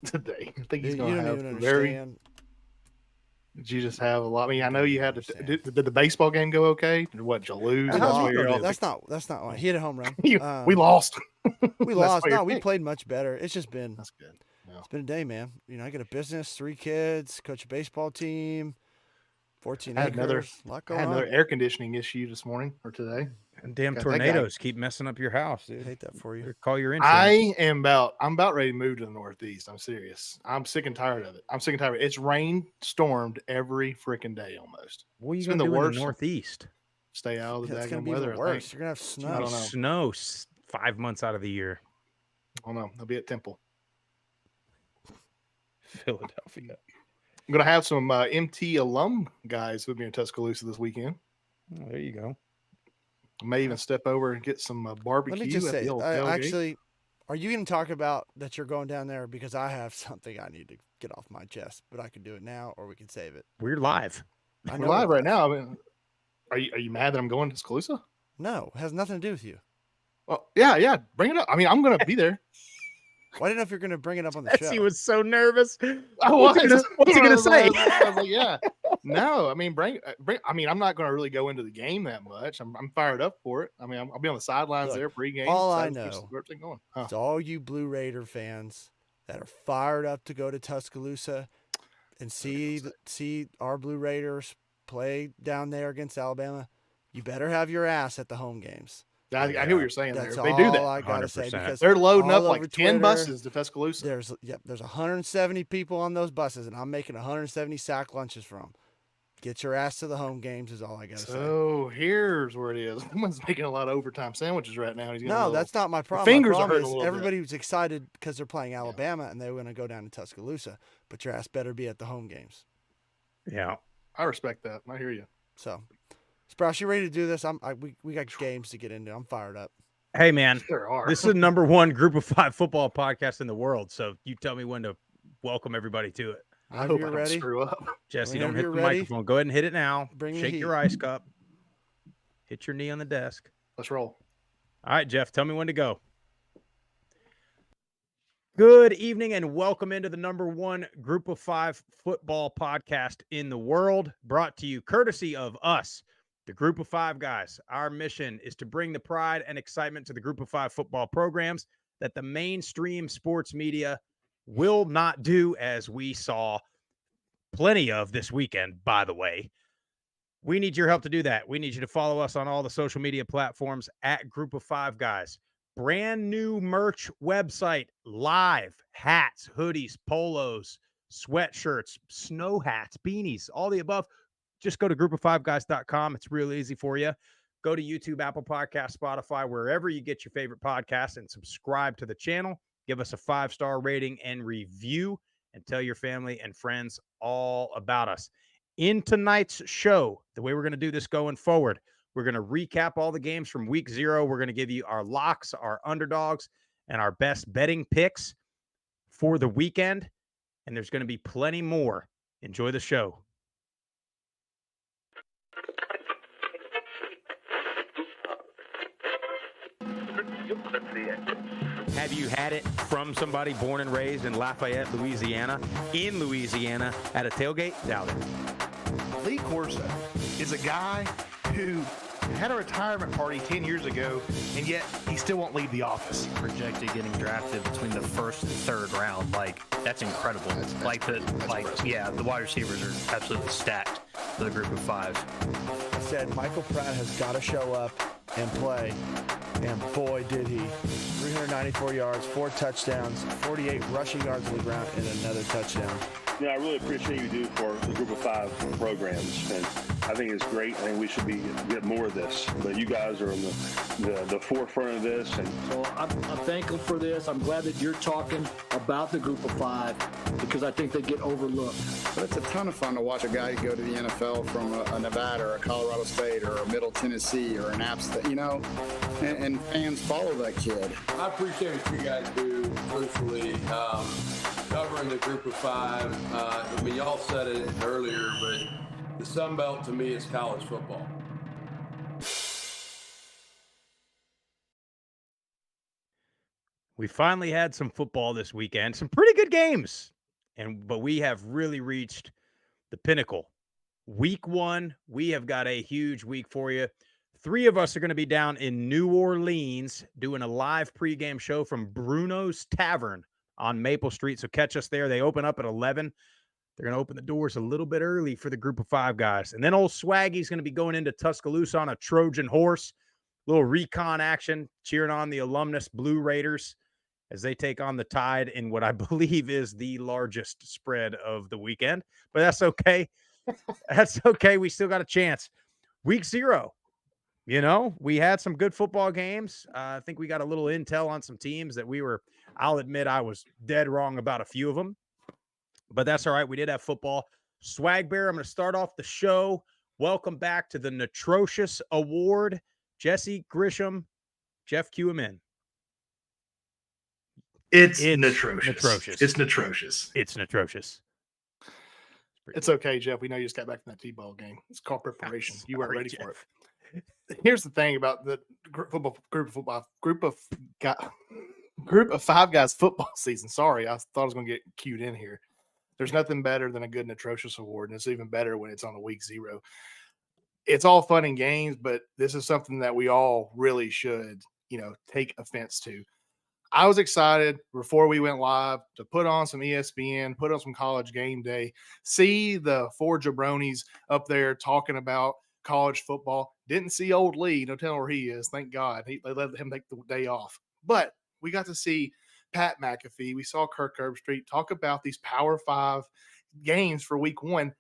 today. I think he's You going to don't have even a very. understand. Did you just have a lot? I mean, I You know don't you even had to. understand. Did the baseball game go okay? Or what? Did you lose? We How'd That's you why lost. go you're all. to? That's not why. He hit a home run. We lost. We That's lost. why you're No, we thinking. played much better. It's just been That's good. Yeah. it's been a day, man. I got a business, 3 kids, coach a baseball team, 14 I had another. acres, a lot I going had another on. air conditioning issue this morning or today. And damn Got that guy. tornadoes keep messing up your house, I dude. hate that for you. Better call your insurance. I'm about ready to move to the Northeast. I'm serious. I'm sick and tired of it. I'm sick and tired of it. It's rained, stormed every freaking day almost. What are you It's been gonna the do in the worst. Northeast? Stay out of the It's going daggone to be weather. even I worse. think. You're going to have It's snow. gonna be don't know. snow 5 months out of the year. I don't know. I'll be at Temple. Philadelphia. I'm gonna have some MT alum guys with me in Tuscaloosa this weekend. Oh, there you go. I may even step over and get some barbecue Let me just at say, the old tailgate. actually, are you going to talk about that you're going down there? Because I have something I need to get off my chest, but I can do it now or we can save it. We're live. I We're know live right now. I mean, are you mad that I'm going to Tuscaloosa? No, it has nothing to do with you. Well, yeah. Bring it up. I mean, I'm gonna be there. Well, I didn't know if you're going to bring it up on the show. He was so nervous. I was. What's he gonna say? I was like, yeah. No, I mean, bring. I mean, I'm not going to really go into the game that much. I'm fired up for it. I mean, I'll be on the sidelines Look, there pregame. all I Keep know everything going. Huh. It's all you Blue Raider fans that are fired up to go to Tuscaloosa and see our Blue Raiders play down there against Alabama. You better have your ass at the home games. I hear what you're saying That's there. all They do that. I gotta say 100%. because They're loading all up like over 10 Twitter, buses to Tuscaloosa. There's 170 people on those buses, and I'm making 170 sack lunches for them. Get your ass to the home games is all I gotta say. So here's where it is. Someone's making a lot of overtime sandwiches right now. He's getting a No, little, that's not my problem. fingers my are hurting problem a is little bit. everybody was excited because they're playing Alabama and they were going to go down to Tuscaloosa. But your ass better be at the home games. Yeah. I respect that. I hear you. So, Sprouse, you ready to do this? We got games to get into. I'm fired up. Hey, man. There are. This is the number 1 Group of 5 football podcast in the world. So you tell me when to welcome everybody to it. I hope I you're don't ready. screw up. Jesse, Whenever don't hit you're the ready, microphone. Go ahead and hit it now. bring the Shake heat. your ice cup. Hit your knee on the desk. Let's roll. All right, Jeff, tell me when to go. Good evening and welcome into the number 1 Group of 5 football podcast in the world, brought to you courtesy of us, the Group of 5 guys. Our mission is to bring the pride and excitement to the Group of 5 football programs that the mainstream sports media will not do, as we saw plenty of this weekend, by the way. We need your help to do that. We need you to follow us on all the social media platforms at Group of 5 Guys. Brand new merch website, live hats, hoodies, polos, sweatshirts, snow hats, beanies, all the above. Just go to group5guys.com. It's real easy for you. Go to YouTube, Apple Podcasts, Spotify, wherever you get your favorite podcasts, and subscribe to the channel. Give us a 5-star rating and review, and tell your family and friends all about us. In tonight's show, the way we're going to do this going forward, we're going to recap all the games from week 0. We're going to give you our locks, our underdogs, and our best betting picks for the weekend. And there's going to be plenty more. Enjoy the show. Have you had it from somebody born and raised in Lafayette, Louisiana, at a tailgate? Doubt it. Lee Corso is a guy who had a retirement party 10 years ago, and yet he still won't leave the office. Projected getting drafted between the first and third round. Like, that's incredible. The wide receivers are absolutely stacked for the Group of 5. I said Michael Pratt has got to show up and play, and boy did he. 394 yards, 4 touchdowns, 48 rushing yards on the ground, and another touchdown. I really appreciate you do for the Group of 5 programs, and I think it's great. I think we should get more of this. But you guys are on the forefront of this, and so I'm thankful for this. I'm glad that you're talking about the Group of 5 because I think they get overlooked. But it's a ton of fun to watch a guy go to the NFL from a Nevada or a Colorado State or a Middle Tennessee or an App State, and fans follow that kid. I appreciate what you guys do, truthfully. Covering the Group of 5. Y'all said it earlier, but the Sun Belt to me is college football. We finally had some football this weekend, some pretty good games, but we have really reached the pinnacle. Week 1, we have got a huge week for you. 3 of us are going to be down in New Orleans doing a live pregame show from Bruno's Tavern on Maple Street. So catch us there. They open up at 11. They're going to open the doors a little bit early for the group of 5 guys. And then old Swaggy's going to be going into Tuscaloosa on a Trojan horse. Little recon action, cheering on the alumnus Blue Raiders as they take on the Tide in what I believe is the largest spread of the weekend. But that's okay. That's okay. We still got a chance. Week 0. We had some good football games. I think we got a little intel on some teams that I'll admit I was dead wrong about a few of them. But that's all right. We did have football. Swag Bear, I'm going to start off the show. Welcome back to the Natrocious Award. Jesse Grisham, Jeff, cue him in. It's Natrocious. It's Natrocious. It's Natrocious. It's okay, Jeff. We know you just got back from that T-ball game. It's called preparation. You weren't ready Jeff. for it. Here's the thing about the group of 5 guys football season. Sorry, I thought I was going to get cued in here. There's nothing better than a good Natrocious Award, and it's even better when it's on a week 0. It's all fun and games, but this is something that we all really should, take offense to. I was excited before we went live to put on some ESPN, put on some College Game Day, see the 4 jabronis up there talking about college football. Didn't see old Lee, no telling where he is. Thank God. They let him take the day off. But we got to see Pat McAfee. We saw Kirk Herbstreit talk about these Power 5 games for week 1.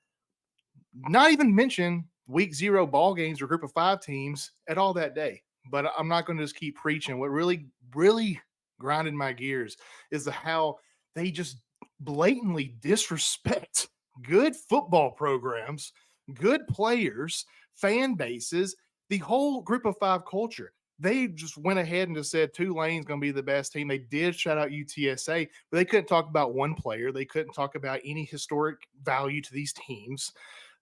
Not even mention week 0 ball games or group of 5 teams at all that day. But I'm not going to just keep preaching. What really, really grinded my gears is how they just blatantly disrespect good football programs, good players, fan bases, the whole group of 5 culture. They just went ahead and just said Tulane's going to be the best team. They did shout out UTSA, but they couldn't talk about one player. They couldn't talk about any historic value to these teams.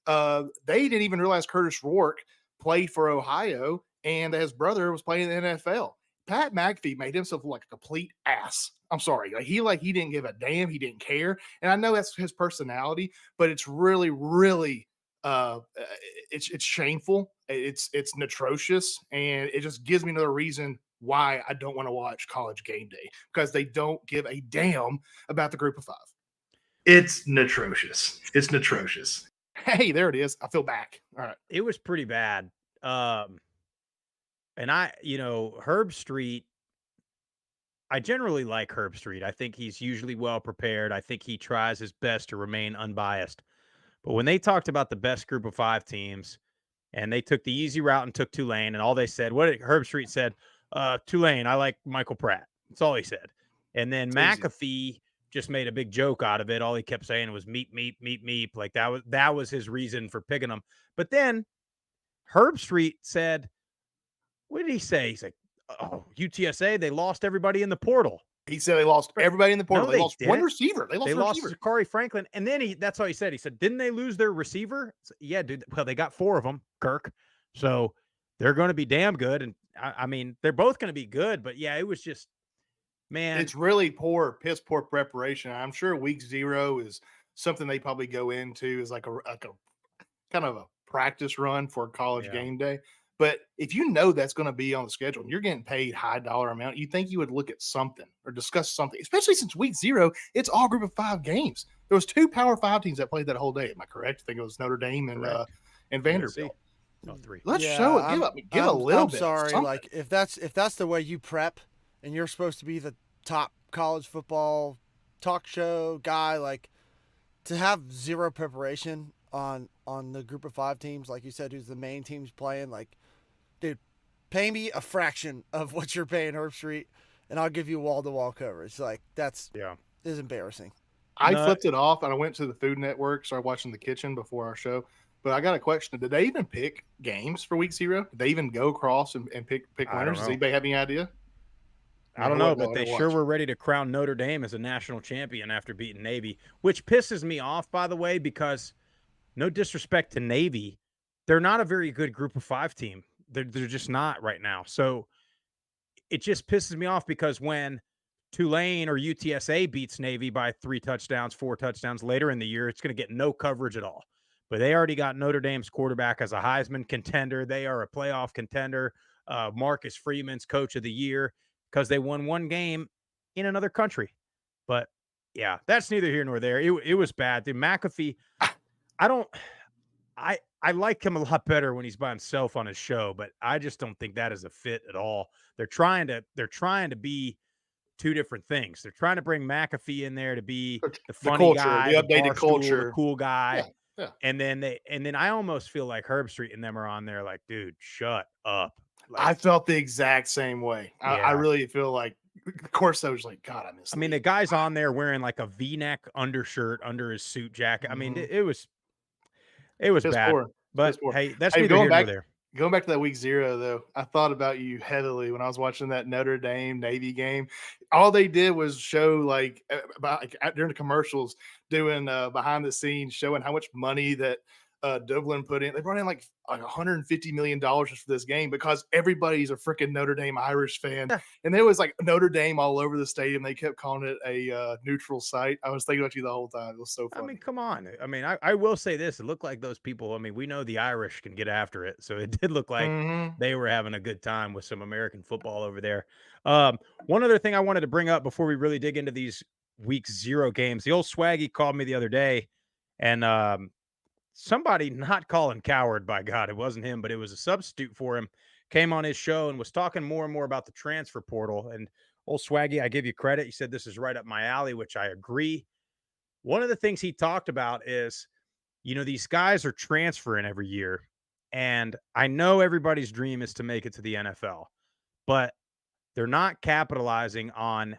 They didn't even realize Curtis Rourke played for Ohio and that his brother was playing in the NFL. Pat McAfee made himself look like a complete ass. I'm sorry. He didn't give a damn. He didn't care. And I know that's his personality, but it's really, really it's shameful. It's atrocious. And it just gives me another reason why I don't want to watch College Game Day, because they don't give a damn about the group of 5. It's Natrocious. It's Natrocious. Hey, there it is. I feel back. All right. It was pretty bad. And Herbstreit, I generally like Herbstreit. I think he's usually well prepared. I think he tries his best to remain unbiased. But when they talked about the best group of 5 teams and they took the easy route and took Tulane, and all they said, Herbstreit said, Tulane, I like Michael Pratt. That's all he said. And then McAfee just made a big joke out of it. All he kept saying was meep, meep, meep, meep. Like that was his reason for picking them. But then Herbstreit said, what did he say? He's like, oh, UTSA, they lost everybody in the portal. He said they lost everybody in the portal. No, they lost one receiver. They lost Zachary Franklin. And then that's all he said. He said, didn't they lose their receiver? Yeah, dude. Well, they got 4 of them, Kirk. So they're going to be damn good. And I mean, they're both going to be good. But yeah, it was just, man. It's really piss poor preparation. I'm sure week 0 is something they probably go into as like a kind of a practice run for College Game Day. But if you know that's going to be on the schedule and you're getting paid high dollar amount, you think you would look at something or discuss something, especially since week 0, it's all group of 5 games. There was 2 Power 5 teams that played that whole day. Am I correct? I think it was Notre Dame and Vanderbilt. No, 3. Let's show it. Give a little I'm bit. Sorry, something. like if that's the way you prep and you're supposed to be the top college football talk show guy, like to have 0 preparation on the group of 5 teams, like you said, who's the main teams playing, like, dude, pay me a fraction of what you're paying Herbstreit, and I'll give you wall-to-wall coverage. Like, is embarrassing. I flipped it off, and I went to the Food Network, started watching The Kitchen before our show. But I got a question. Did they even pick games for week 0? Did they even go across and pick winners? Does anybody have any idea? I don't know, but they sure were ready to crown Notre Dame as a national champion after beating Navy, which pisses me off, by the way, because no disrespect to Navy, they're not a very good group of 5 team. They're just not right now. So it just pisses me off because when Tulane or UTSA beats Navy by 3 touchdowns, 4 touchdowns later in the year, it's going to get no coverage at all. But they already got Notre Dame's quarterback as a Heisman contender. They are a playoff contender. Marcus Freeman's coach of the year because they won one game in another country. But yeah, that's neither here nor there. It was bad. The McAfee, I like him a lot better when he's by himself on his show, but I just don't think that is a fit at all. They're trying to be two different things. They're trying to bring McAfee in there to be the funny culture, guy, the updated barstool, culture, the cool guy. Yeah. And then I almost feel like Herb Street and them are on there like, dude, shut up. Like, I felt the exact same way. I Yeah. really feel like, of course, I was like, God, I miss. I mean, the guy's on there wearing like a V-neck undershirt under his suit jacket. I mean, it was Piss bad. poor. But Piss poor. hey, that's Hey, neither here nor there. Going back to that week 0, though, I thought about you heavily when I was watching that Notre Dame Navy game. All they did was show during the commercials, doing behind the scenes, showing how much money that Dublin put in. They brought in like $150 million just for this game because everybody's a freaking Notre Dame Irish fan. Yeah. And there was like Notre Dame all over the stadium. They kept calling it a neutral site. I was thinking about you the whole time. It was so funny. I mean, come on. I mean, I will say this. It looked like those people, I mean, we know the Irish can get after it. So it did look like they were having a good time with some American football over there. One other thing I wanted to bring up before we really dig into these week 0 games, the old Swaggy called me the other day and somebody not calling coward, by God, it wasn't him, but it was a substitute for him, came on his show and was talking more and more about the transfer portal. And old Swaggy, I give you credit. He said, this is right up my alley, which I agree. One of the things he talked about is, these guys are transferring every year. And I know everybody's dream is to make it to the NFL, but they're not capitalizing on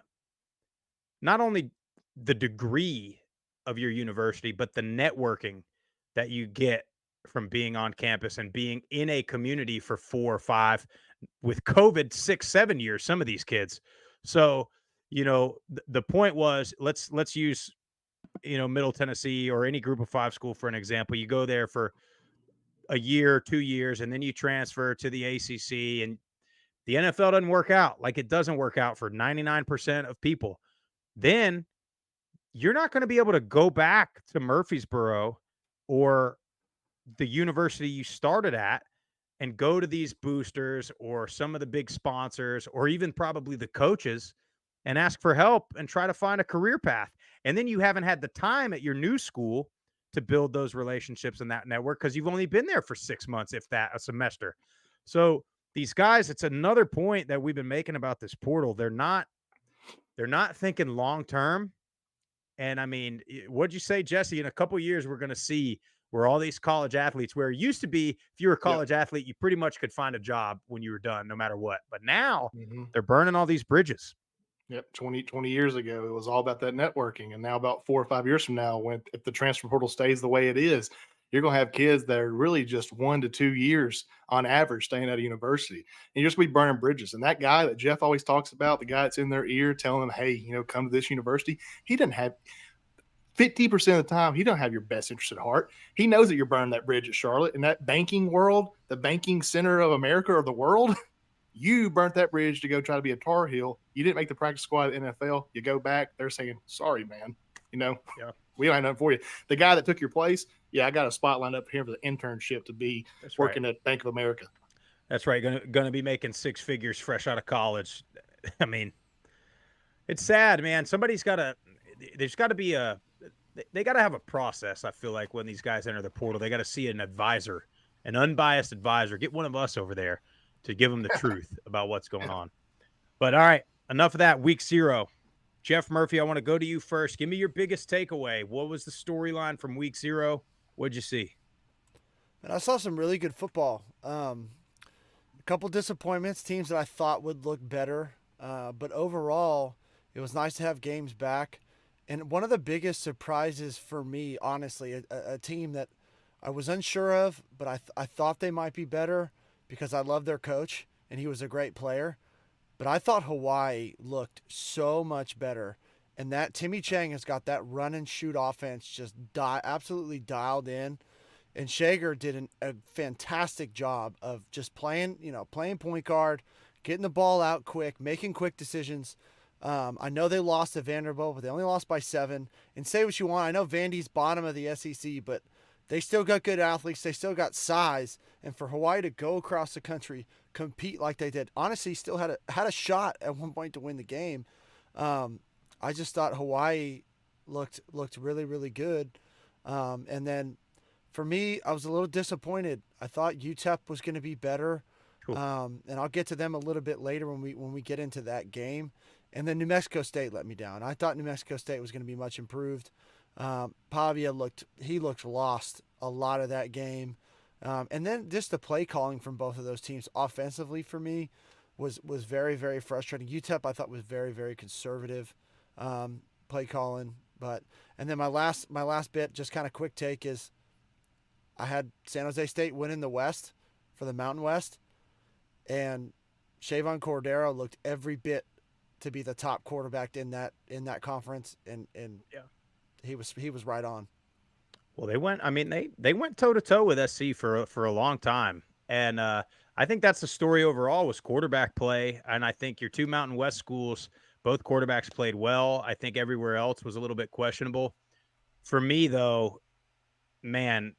not only the degree of your university, but the networking that you get from being on campus and being in a community for 4 or 5, with COVID 6, 7 years, some of these kids. So, the point was, let's use, Middle Tennessee or any group of 5 school for an example. You go there for a year, 2 years, and then you transfer to the ACC, and the NFL doesn't work out. Like, it doesn't work out for 99% of people. Then you're not going to be able to go back to Murfreesboro or the university you started at and go to these boosters or some of the big sponsors or even probably the coaches and ask for help and try to find a career path. And then you haven't had the time at your new school to build those relationships in that network because you've only been there for 6 months, if that, a semester. So these guys, it's another point that we've been making about this portal. They're not thinking long-term. And I mean, what'd you say, Jesse? In a couple of years, we're going to see where all these college athletes, where it used to be, if you were a college athlete, you pretty much could find a job when you were done, no matter what. But now they're burning all these bridges. Yep. 20 years ago, it was all about that networking. And now about 4 or 5 years from now, if the transfer portal stays the way it is, you're going to have kids that are really just 1 to 2 years on average staying at a university. And you're just going to be burning bridges. And that guy that Jeff always talks about, the guy that's in their ear telling them, hey, come to this university, he doesn't have 50% of the time, he don't have your best interest at heart. He knows that you're burning that bridge at Charlotte. In that banking world, the banking center of America or the world, you burnt that bridge to go try to be a Tar Heel. You didn't make the practice squad at NFL. You go back, they're saying, sorry, man. We don't have nothing for you. The guy that took your place, I got a spot lined up here for the internship to be working at Bank of America. That's right. Going to be making 6 figures fresh out of college. I mean, it's sad, man. There's got to be they got to have a process. I feel like when these guys enter the portal, they got to see an advisor, an unbiased advisor. Get one of us over there to give them the truth about what's going on. But all right, enough of that. Week 0. Jeff Murphy, I want to go to you first. Give me your biggest takeaway. What was the storyline from week 0? What'd you see? And I saw some really good football. A couple disappointments, teams that I thought would look better. But overall, it was nice to have games back. And one of the biggest surprises for me, honestly, a team that I was unsure of, but I thought they might be better because I love their coach and he was a great player. But I thought Hawaii looked so much better. And that Timmy Chang has got that run and shoot offense just absolutely dialed in. And Shager did a fantastic job of just playing point guard, getting the ball out quick, making quick decisions. I know they lost to Vanderbilt, but they only lost by 7. And say what you want, I know Vandy's bottom of the SEC, but they still got good athletes. They still got size. And for Hawaii to go across the country, compete like they did, honestly, still had a shot at one point to win the game. I just thought Hawaii looked really, really good. And then for me, I was a little disappointed. I thought UTEP was going to be better. Cool. And I'll get to them a little bit later when we get into that game. And then New Mexico State let me down. I thought New Mexico State was going to be much improved. Pavia looked lost a lot of that game. And then just the play calling from both of those teams offensively for me was very, very frustrating. UTEP I thought was very, very conservative play calling. And then my last bit, just kind of quick take, is I had San Jose State winning the West for the Mountain West, and Shavon Cordero looked every bit to be the top quarterback in that conference, and yeah, he was right on. Well, they went toe to toe with SC for a long time, and I think that's the story overall was quarterback play. And I think your two Mountain West schools, both quarterbacks played well. I think everywhere else was a little bit questionable. For me, though, man,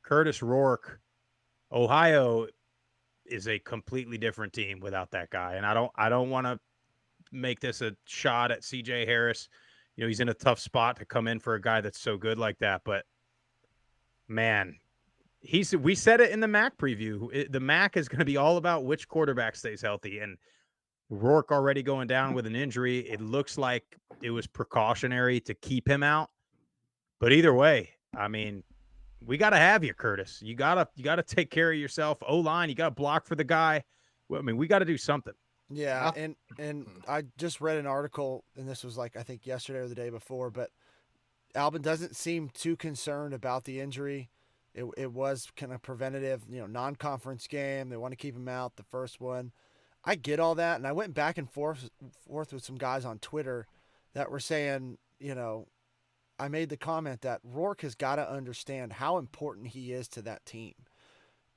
Curtis Rourke, Ohio is a completely different team without that guy, and I don't want to make this a shot at CJ Harris. You know, he's in a tough spot to come in for a guy that's so good like that, but man, we said it in the MAC preview. The MAC is going to be all about which quarterback stays healthy, and Rourke already going down with an injury. It looks like it was precautionary to keep him out, but either way, I mean, we got to have you, Curtis. You gotta take care of yourself. O-line, you got to block for the guy. I mean, we got to do something. Yeah, and I just read an article, and this was like I think yesterday or the day before, but Albin doesn't seem too concerned about the injury. It was kind of preventative, non-conference game. They want to keep him out, the first one. I get all that, and I went back and forth with some guys on Twitter that were saying, I made the comment that Rourke has got to understand how important he is to that team.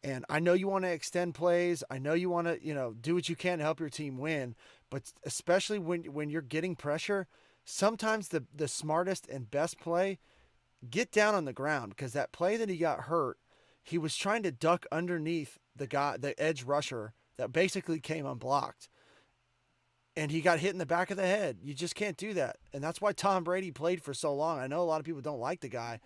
And I know you want to extend plays. I know you want to, do what you can to help your team win. But especially when you're getting pressure, sometimes the smartest and best play, get down on the ground, because that play that he got hurt, he was trying to duck underneath the edge rusher that basically came unblocked. And he got hit in the back of the head. You just can't do that. And that's why Tom Brady played for so long. I know a lot of people don't like the guy,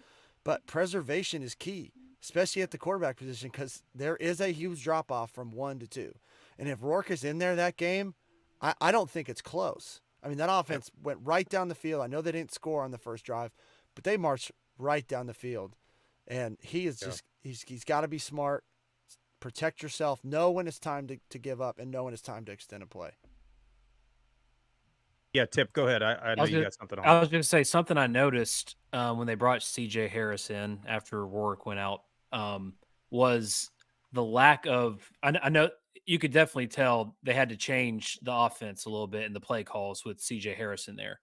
but preservation is key, especially at the quarterback position, because there is a huge drop-off from 1 to 2. And if Rourke is in there that game, I don't think it's close. I mean, that offense went right down the field. I know they didn't score on the first drive, but they marched right down the field. And he is just he's got to be smart, protect yourself, know when it's time to give up, and know when it's time to extend a play. Yeah, Tip, go ahead. I know you got something on. I was going to say something I noticed when they brought CJ Harris in after Rourke went out was the lack of – I know you could definitely tell they had to change the offense a little bit in the play calls with CJ Harris in there.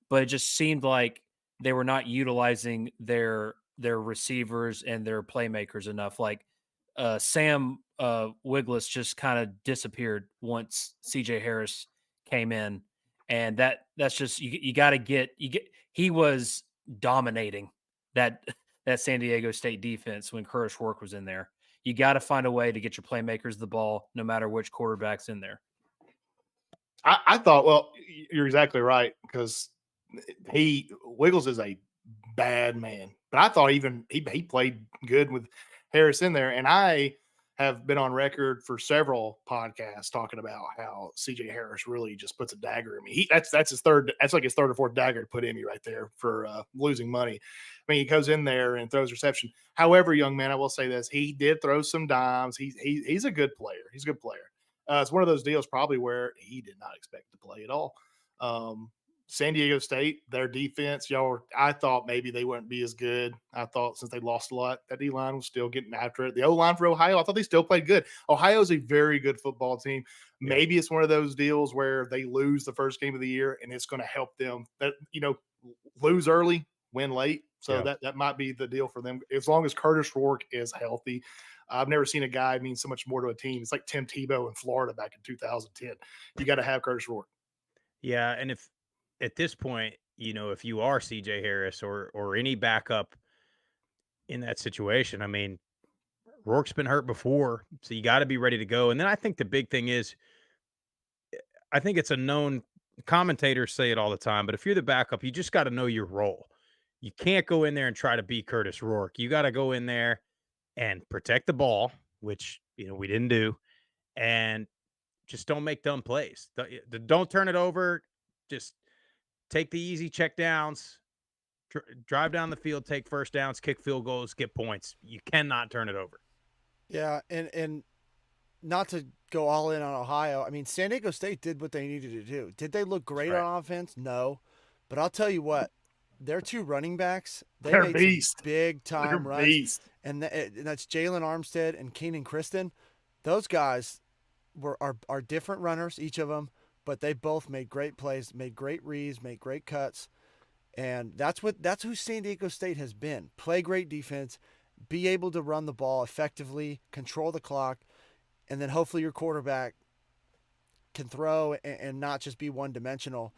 But it just seemed like they were not utilizing their receivers and their playmakers enough. Like Sam Wiglis just kind of disappeared once CJ Harris came in. And that's just you got to get he was dominating that San Diego State defense when Curtis Rourke was in there. You got to find a way to get your playmakers the ball, no matter which quarterback's in there. I thought, well, you're exactly right, because Wiggles is a bad man, but I thought even he played good with Harris in there, and I have been on record for several podcasts talking about how CJ Harris really just puts a dagger in me. That's his third. That's like his third or fourth dagger to put in me right there for losing money. I mean, he goes in there and throws reception. However, young man, I will say this: he did throw some dimes. He's a good player. He's a good player. It's one of those deals probably where he did not expect to play at all. San Diego State, their defense, I thought maybe they wouldn't be as good. I thought since they lost a lot, that D-line was still getting after it. The O-line for Ohio, I thought they still played good. Ohio is a very good football team. Maybe it's one of those deals where they lose the first game of the year, and it's going to help them that, lose early, win late. So that might be the deal for them. As long as Curtis Rourke is healthy. I've never seen a guy mean so much more to a team. It's like Tim Tebow in Florida back in 2010. You got to have Curtis Rourke. Yeah, and if at this point, if you are CJ Harris or any backup in that situation, I mean, Rourke's been hurt before, so you got to be ready to go. And then I think the big thing is, I think it's a known, commentators say it all the time, but if you're the backup, you just got to know your role. You can't go in there and try to be Curtis Rourke. You got to go in there and protect the ball, which, we didn't do, and just don't make dumb plays. Don't turn it over. Just take the easy check downs, drive down the field, take first downs, kick field goals, get points. You cannot turn it over. Yeah, and not to go all in on Ohio. I mean, San Diego State did what they needed to do. Did they look great on offense? No. But I'll tell you what, their two running backs, They're made beast. some big-time runs. Beast. And that's Jalen Armstead and Keenan Kristen. Those guys are different runners, each of them, but they both made great plays, made great reads, made great cuts. And that's who San Diego State has been. Play great defense, be able to run the ball effectively, control the clock, and then hopefully your quarterback can throw and not just be one-dimensional.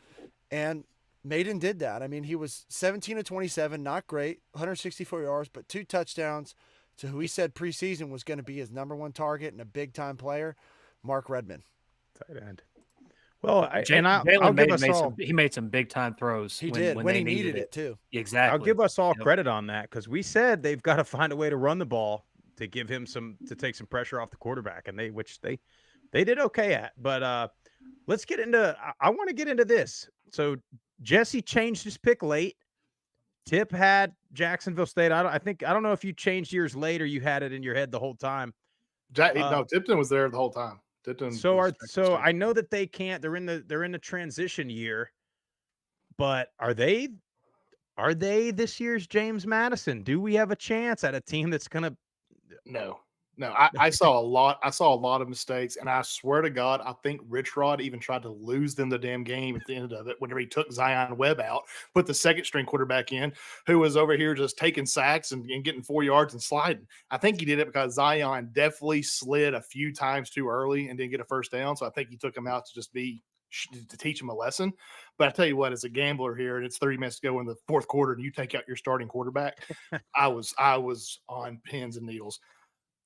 And Maiden did that. I mean, he was 17 of 27, not great, 164 yards, but 2 touchdowns to who he said preseason was going to be his number one target and a big-time player, Mark Redmond. Tight end. Well, he made some big time throws. He did when he needed it too. Exactly. I'll give us all credit on that because we said they've got to find a way to run the ball to give him to take some pressure off the quarterback, and they did okay at. But let's get into. I want to get into this. So Jesse changed his pick late. Tip had Jacksonville State. I don't know if you changed yours late or you had it in your head the whole time. No, Tipton was there the whole time. So I know that they can't. They're in the transition year, but are they this year's James Madison? Do we have a chance at a team that's gonna? No. I saw a lot. I saw a lot of mistakes, and I swear to God, I think Rich Rod even tried to lose them the damn game at the end of it. Whenever he took Zion Webb out, put the second string quarterback in, who was over here just taking sacks and getting 4 yards and sliding. I think he did it because Zion definitely slid a few times too early and didn't get a first down. So I think he took him out to just to teach him a lesson. But I tell you what, as a gambler here, and it's 30 minutes to go in the fourth quarter, and you take out your starting quarterback, I was on pins and needles.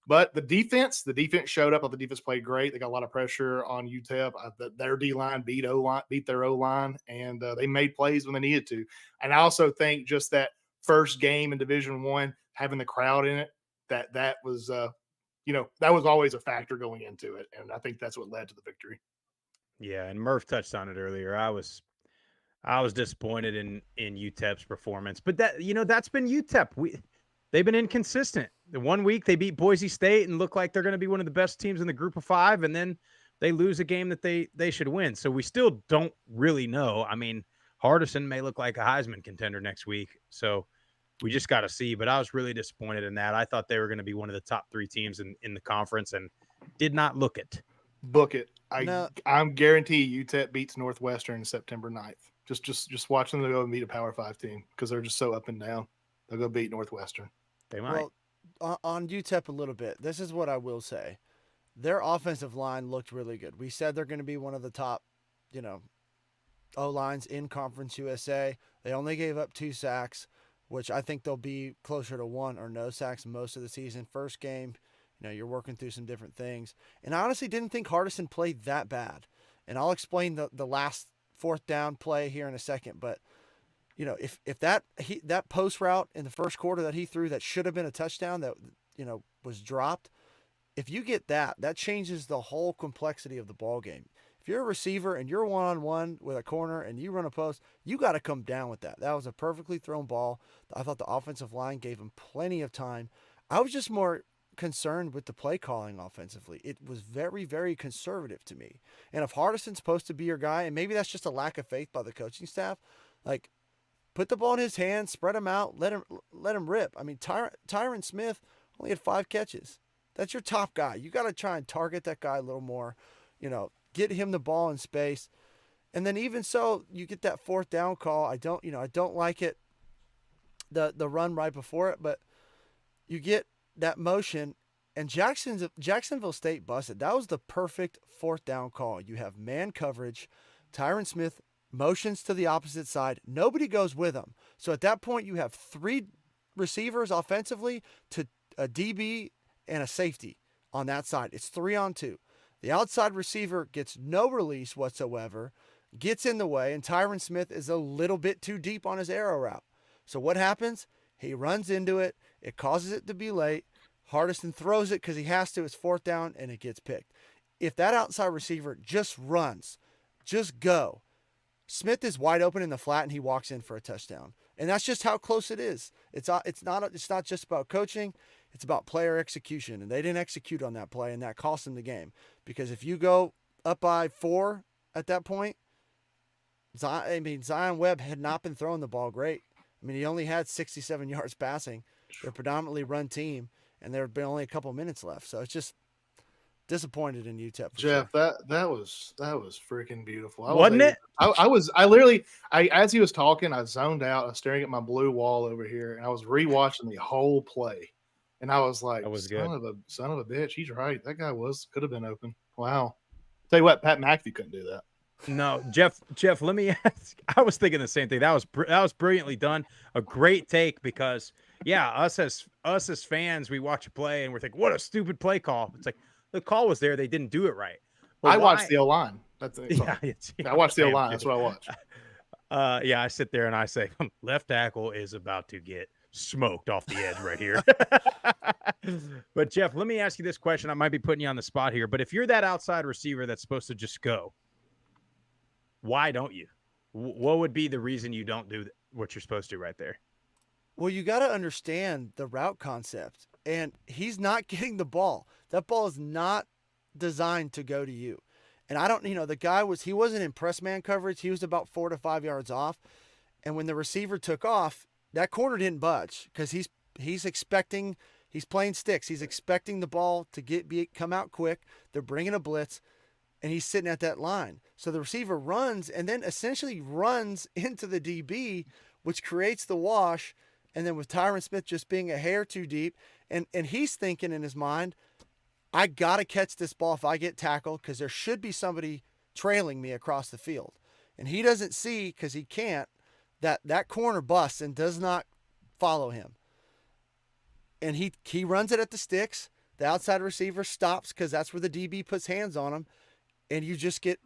But the defense showed up. The defense played great. They got a lot of pressure on UTEP. Their D-line beat their O-line, and they made plays when they needed to. And I also think just that first game in Division I, having the crowd in it, that was that was always a factor going into it. And I think that's what led to the victory. Yeah, and Murph touched on it earlier. I was disappointed in UTEP's performance, but that's been UTEP. They've been inconsistent. The 1 week they beat Boise State and look like they're going to be one of the best teams in the group of 5, and then they lose a game that they should win. So we still don't really know. I mean, Hardison may look like a Heisman contender next week. So we just got to see. But I was really disappointed in that. I thought they were going to be one of the top 3 teams in the conference and did not look it. Book it. I'm guarantee UTEP beats Northwestern September 9th. Just watching them go and beat a Power 5 team because they're just so up and down. They'll go beat Northwestern. They might. Well, on UTEP a little bit, this is what I will say. Their offensive line looked really good. We said they're going to be one of the top, O-lines in Conference USA. They only gave up 2 sacks, which I think they'll be closer to 1 or no sacks most of the season. First game, you're working through some different things. And I honestly didn't think Hardison played that bad. And I'll explain the last 4th down play here in a second, but if that post route in the first quarter that he threw that should have been a touchdown that was dropped, if you get that changes the whole complexity of the ball game. If you're a receiver and you're one-on-one with a corner and you run a post, you got to come down with that. That was a perfectly thrown ball. I thought the offensive line gave him plenty of time. I was just more concerned with the play calling offensively. It was very, very conservative to me. And if Hardison's supposed to be your guy, and maybe that's just a lack of faith by the coaching staff, put the ball in his hands, spread him out, let him rip. I mean, Tyron Smith only had 5 catches. That's your top guy. You got to try and target that guy a little more, get him the ball in space. And then even so, you get that 4th down call. I don't like it, the run right before it, but you get that motion, and Jacksonville State busted. That was the perfect 4th down call. You have man coverage Tyron Smith motions to the opposite side. Nobody goes with him. So at that point, you have 3 receivers offensively to a DB and a safety on that side. It's 3-on-2. The outside receiver gets no release whatsoever, gets in the way, and Tyron Smith is a little bit too deep on his arrow route. So what happens? He runs into it. It causes it to be late. Hardison throws it because he has to. It's 4th down, and it gets picked. If that outside receiver just runs, just go, Smith is wide open in the flat, and he walks in for a touchdown. And that's just how close it is. It's not just about coaching. It's about player execution. And they didn't execute on that play, and that cost them the game. Because if you go up by 4 at that point, Zion Webb had not been throwing the ball great. I mean, he only had 67 yards passing. They're predominantly run team, and there had been only a couple minutes left. So it's just disappointed in UTEP. Jeff, that was freaking beautiful. Wasn't it? As he was talking, I zoned out. I was staring at my blue wall over here, and I was rewatching the whole play. And I was like, that was son of a bitch. He's right. That guy could have been open. Wow. Tell you what, Pat McAfee couldn't do that. No, Jeff, let me ask. I was thinking the same thing. That was brilliantly done. A great take because, yeah, us as fans, we watch a play and we're thinking, what a stupid play call. It's like the call was there. They didn't do it right. But I watched the O-line. I watched the O-line. That's what I watched. Yeah, I sit there and I say, left tackle is about to get smoked off the edge right here. But Jeff, let me ask you this question. I might be putting you on the spot here, but if you're that outside receiver that's supposed to just go, why don't you? What would be the reason you don't do what you're supposed to right there? Well, you got to understand the route concept, and he's not getting the ball. That ball is not designed to go to you. And I don't, the guy he wasn't in press man coverage. He was about 4 to 5 yards off. And when the receiver took off, that corner didn't budge because he's expecting, he's playing sticks. He's expecting the ball to come out quick. They're bringing a blitz, and he's sitting at that line. So the receiver runs and then essentially runs into the DB, which creates the wash. And then with Tyron Smith just being a hair too deep, and he's thinking in his mind, I got to catch this ball if I get tackled because there should be somebody trailing me across the field. And he doesn't see, because he can't, that corner busts and does not follow him. And he runs it at the sticks. The outside receiver stops because that's where the DB puts hands on him. And you get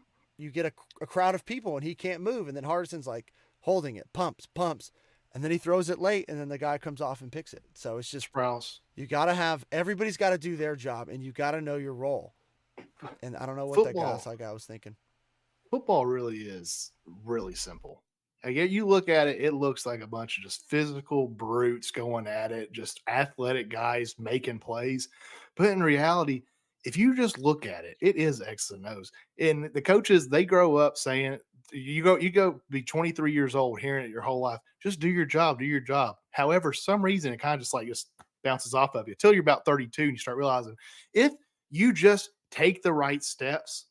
a crowd of people and he can't move. And then Hardison's like holding it, pumps. And then he throws it late and then the guy comes off and picks it. So it's just, Sprouse. You got to everybody's got to do their job and you got to know your role. And I don't know what that guy was thinking. Football really is really simple. And yet you look at it, it looks like a bunch of just physical brutes going at it, just athletic guys making plays. But in reality, if you just look at it, it is X and O's. And the coaches, they grow up saying, you go be 23 years old, hearing it your whole life. Just do your job. However, some reason it kind of just bounces off of you until you're about 32 and you start realizing if you just take the right steps,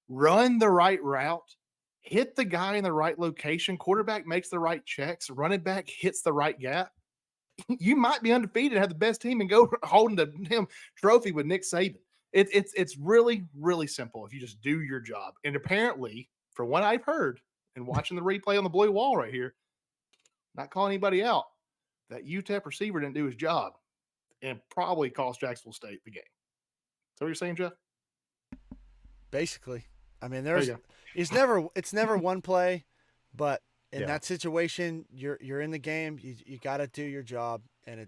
run the right route, hit the guy in the right location, quarterback makes the right checks, running back hits the right gap, you might be undefeated, have the best team, and go holding the damn trophy with Nick Saban. It's really, really simple if you just do your job. And apparently, from what I've heard and watching the replay on the blue wall right here, not calling anybody out, that UTEP receiver didn't do his job and probably cost Jacksonville State the game. Is that what you're saying, Jeff? Basically. I mean, it's never one play, but in that situation, you're in the game. You got to do your job, and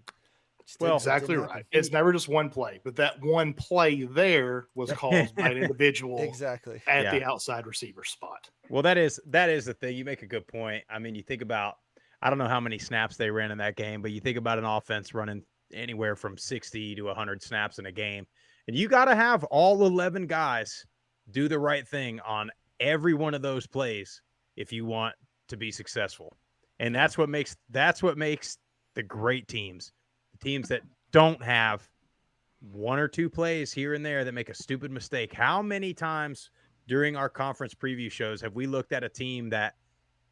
exactly right. It's never just one play, but that one play there was caused by an individual exactly at the outside receiver spot. Well, that is the thing. You make a good point. I mean, you think about, I don't know how many snaps they ran in that game, but you think about an offense running anywhere from 60 to 100 snaps in a game, and you got to have all 11 guys do the right thing on every one of those plays if you want to be successful. And that's what makes the great teams. The teams that don't have one or two plays here and there that make a stupid mistake. How many times during our conference preview shows have we looked at a team that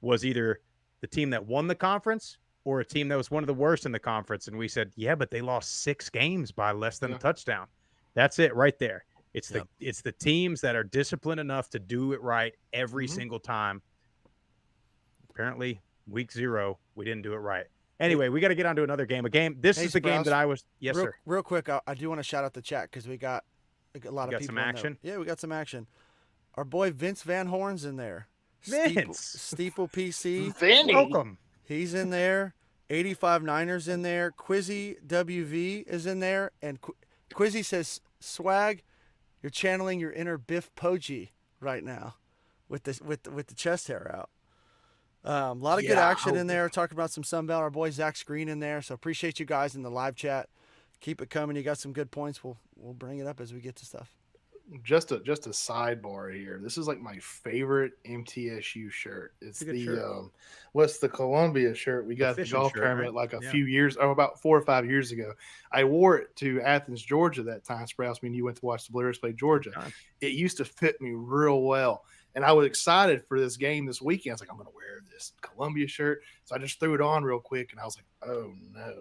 was either the team that won the conference or a team that was one of the worst in the conference, and we said, yeah, but they lost 6 games by less than a touchdown. That's it right there. It's Yep. the teams that are disciplined enough to do it right every Mhm. single time. Apparently, week 0, we didn't do it right. Anyway, we got to get on to another game. This Hey, is the game Sprouse, that I was. Yes, real, sir. Real quick, I do want to shout out the chat because we got a lot You of got people some in there. action? Yeah, we got some action. Our boy Vince Van Horn's in there. Vince! Steeple PC. Vandy. Welcome. He's in there. 85 Niners in there. Quizzy WV is in there. And Quizzy says, Swag, you're channeling your inner Biff Poggi right now with the chest hair out. A lot of good Yeah, action in there. Talking about some Sunbelt. Our boy Zach Screen in there. So appreciate you guys in the live chat. Keep it coming. You got some good points. We'll bring it up as we get to stuff. Just a sidebar here. This is like my favorite MTSU shirt. It's a good the shirt. What's the Columbia shirt we got at the fishing golf shirt, tournament right? like a Yeah. few years, about 4 or 5 years ago. I wore it to Athens, Georgia that time. Sprouse, me and you went to watch the Blue play Georgia. God. It used to fit me real well, and I was excited for this game this weekend. I was like, I'm going to wear this Columbia shirt, so I just threw it on real quick, and I was like, oh no.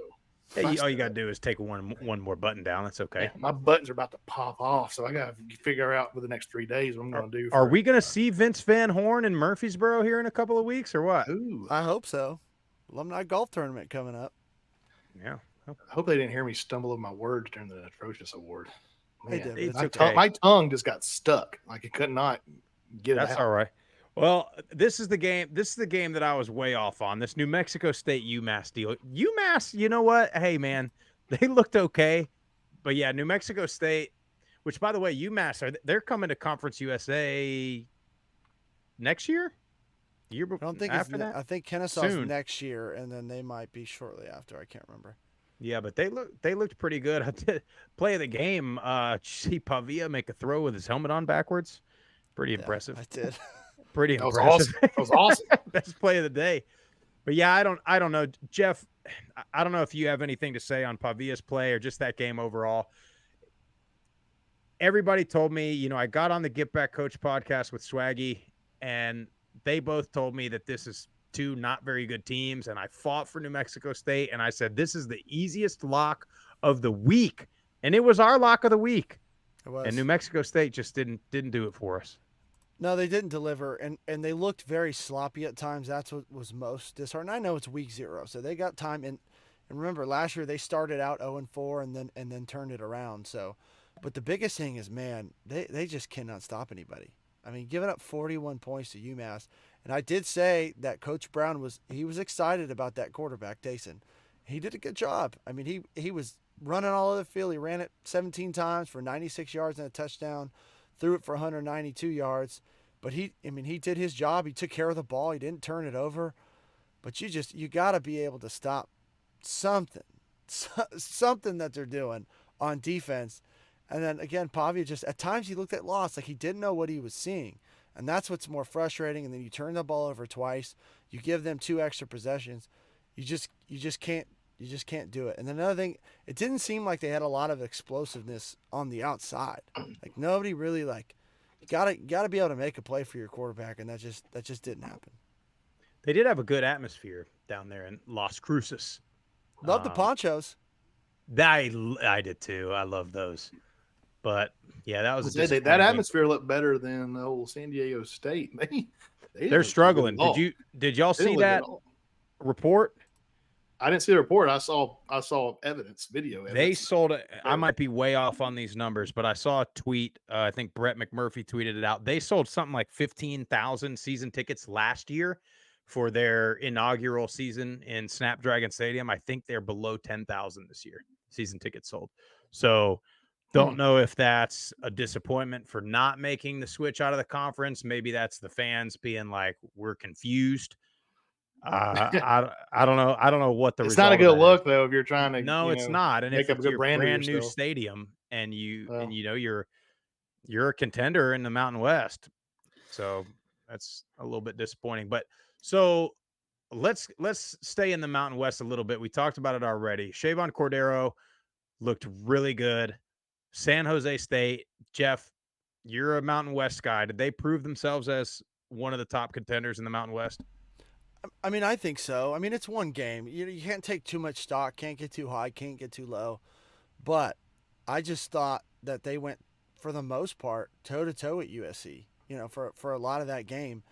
Hey, all you got to do is take one more button down. That's okay. Yeah, my buttons are about to pop off, so I got to figure out for the next 3 days what I'm going to do. Are we going to see Vince Van Horn in Murfreesboro here in a couple of weeks or what? Ooh, I hope so. Alumni golf tournament coming up. Yeah. I hope they didn't hear me stumble over my words during the Atrocious Award. They Man, did. It's my, okay. my tongue just got stuck. Like it could not get it That's out. all right. Well, this is the game. This is the game that I was way off on. This New Mexico State UMass deal. UMass, you know what? Hey, man, they looked okay, but yeah, New Mexico State. Which, by the way, UMass they're coming to Conference USA next year. Year I don't think after that. I think Kennesaw's Soon. next year, and then they might be shortly after. I can't remember. Yeah, but they looked pretty good. I did play of the game. See Pavia make a throw with his helmet on backwards. Pretty impressive. I did. Pretty That was impressive. awesome. That was awesome. Best play of the day. But yeah, I don't know, Jeff. I don't know if you have anything to say on Pavia's play or just that game overall. Everybody told me, I got on the Get Back Coach podcast with Swaggy, and they both told me that this is 2 not very good teams, and I fought for New Mexico State, and I said this is the easiest lock of the week, and it was our lock of the week. It was. And New Mexico State just didn't do it for us. No, they didn't deliver, and they looked very sloppy at times. That's what was most disheartening. I know it's week 0, so they got time. And remember, last year they started out 0-4 and then turned it around. So, but the biggest thing is, man, they just cannot stop anybody. I mean, giving up 41 points to UMass, and I did say that Coach Brown was excited about that quarterback, Taysom. He did a good job. I mean, he was running all over the field. He ran it 17 times for 96 yards and a touchdown. Threw it for 192 yards, but he did his job. He took care of the ball. He didn't turn it over. But you got to be able to stop something that they're doing on defense. And then again, Pavia just at times he looked at lost, like he didn't know what he was seeing, and that's what's more frustrating. And then you turn the ball over twice. You give them 2 extra possessions. You just can't do it. And then another thing, it didn't seem like they had a lot of explosiveness on the outside. Like nobody really you gotta be able to make a play for your quarterback, and that just didn't happen. They did have a good atmosphere down there in Las Cruces. Love the ponchos. I did too. I love those. But yeah, that was a That disappointing game. atmosphere looked better than the old San Diego State. They're struggling. Did y'all see that report? I didn't see the report. I saw evidence, video evidence. They sold it. I might be way off on these numbers, but I saw a tweet. I think Brett McMurphy tweeted it out. They sold something like 15,000 season tickets last year for their inaugural season in Snapdragon Stadium. I think they're below 10,000 this year, season tickets sold. So don't know if that's a disappointment for not making the switch out of the conference. Maybe that's the fans being like, we're confused. I don't know. I don't know what the It's result not a of good that look is. though if you're trying to. No, it's not. And make if up a it's good your brand brand of new yourself. stadium and you're a contender in the Mountain West, so that's a little bit disappointing. But so let's stay in the Mountain West a little bit. We talked about it already. Shavon Cordero looked really good. San Jose State, Jeff, you're a Mountain West guy. Did they prove themselves as one of the top contenders in the Mountain West? I mean, I think so. I mean, it's one game. You can't take too much stock, can't get too high, can't get too low. But I just thought that they went for the most part, toe-to-toe at USC, for a lot of that game.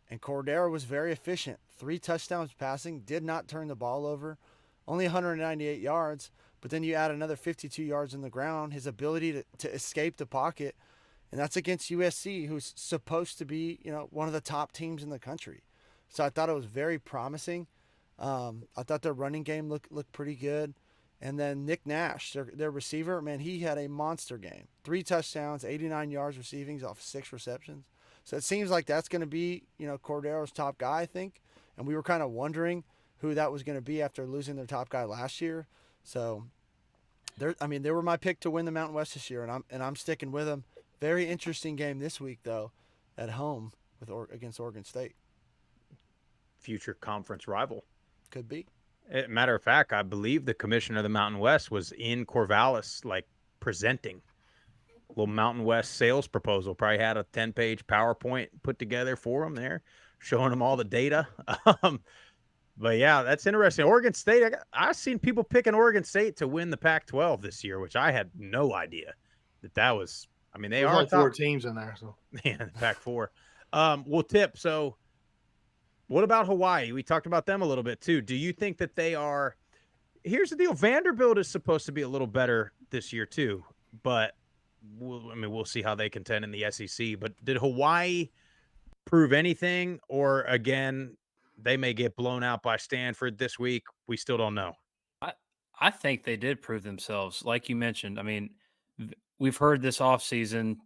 And Cordero was very efficient. 3 touchdowns passing, did not turn the ball over, only 198 yards. But then you add another 52 yards in the ground, his ability to escape the pocket, and that's against USC, who's supposed to be, one of the top teams in the country. So I thought it was very promising. I thought their running game looked pretty good. And then Nick Nash, their receiver, man, he had a monster game. 3 touchdowns, 89 yards receiving off 6 receptions. So it seems like that's going to be, Cordero's top guy, I think. And we were kind of wondering who that was going to be after losing their top guy last year. So, they were my pick to win the Mountain West this year, and I'm sticking with them. Very interesting game this week, though, at home against Oregon State. Future conference rival. Could be. Matter of fact, I believe the commissioner of the Mountain West was in Corvallis, presenting a little Mountain West sales proposal. Probably had a 10-page PowerPoint put together for them there, showing them all the data. But yeah, that's interesting. Oregon State, I've seen people picking Oregon State to win the Pac-12 this year, which I had no idea that was. They are like 4 teams in there. So yeah, the Pac-4. Well, Tip. So, what about Hawaii? We talked about them a little bit too. Do you think that they are? Here's the deal: Vanderbilt is supposed to be a little better this year too, but we'll see how they contend in the SEC. But did Hawaii prove anything, or again, they may get blown out by Stanford this week? We still don't know. I think they did prove themselves, like you mentioned. We've heard this offseason,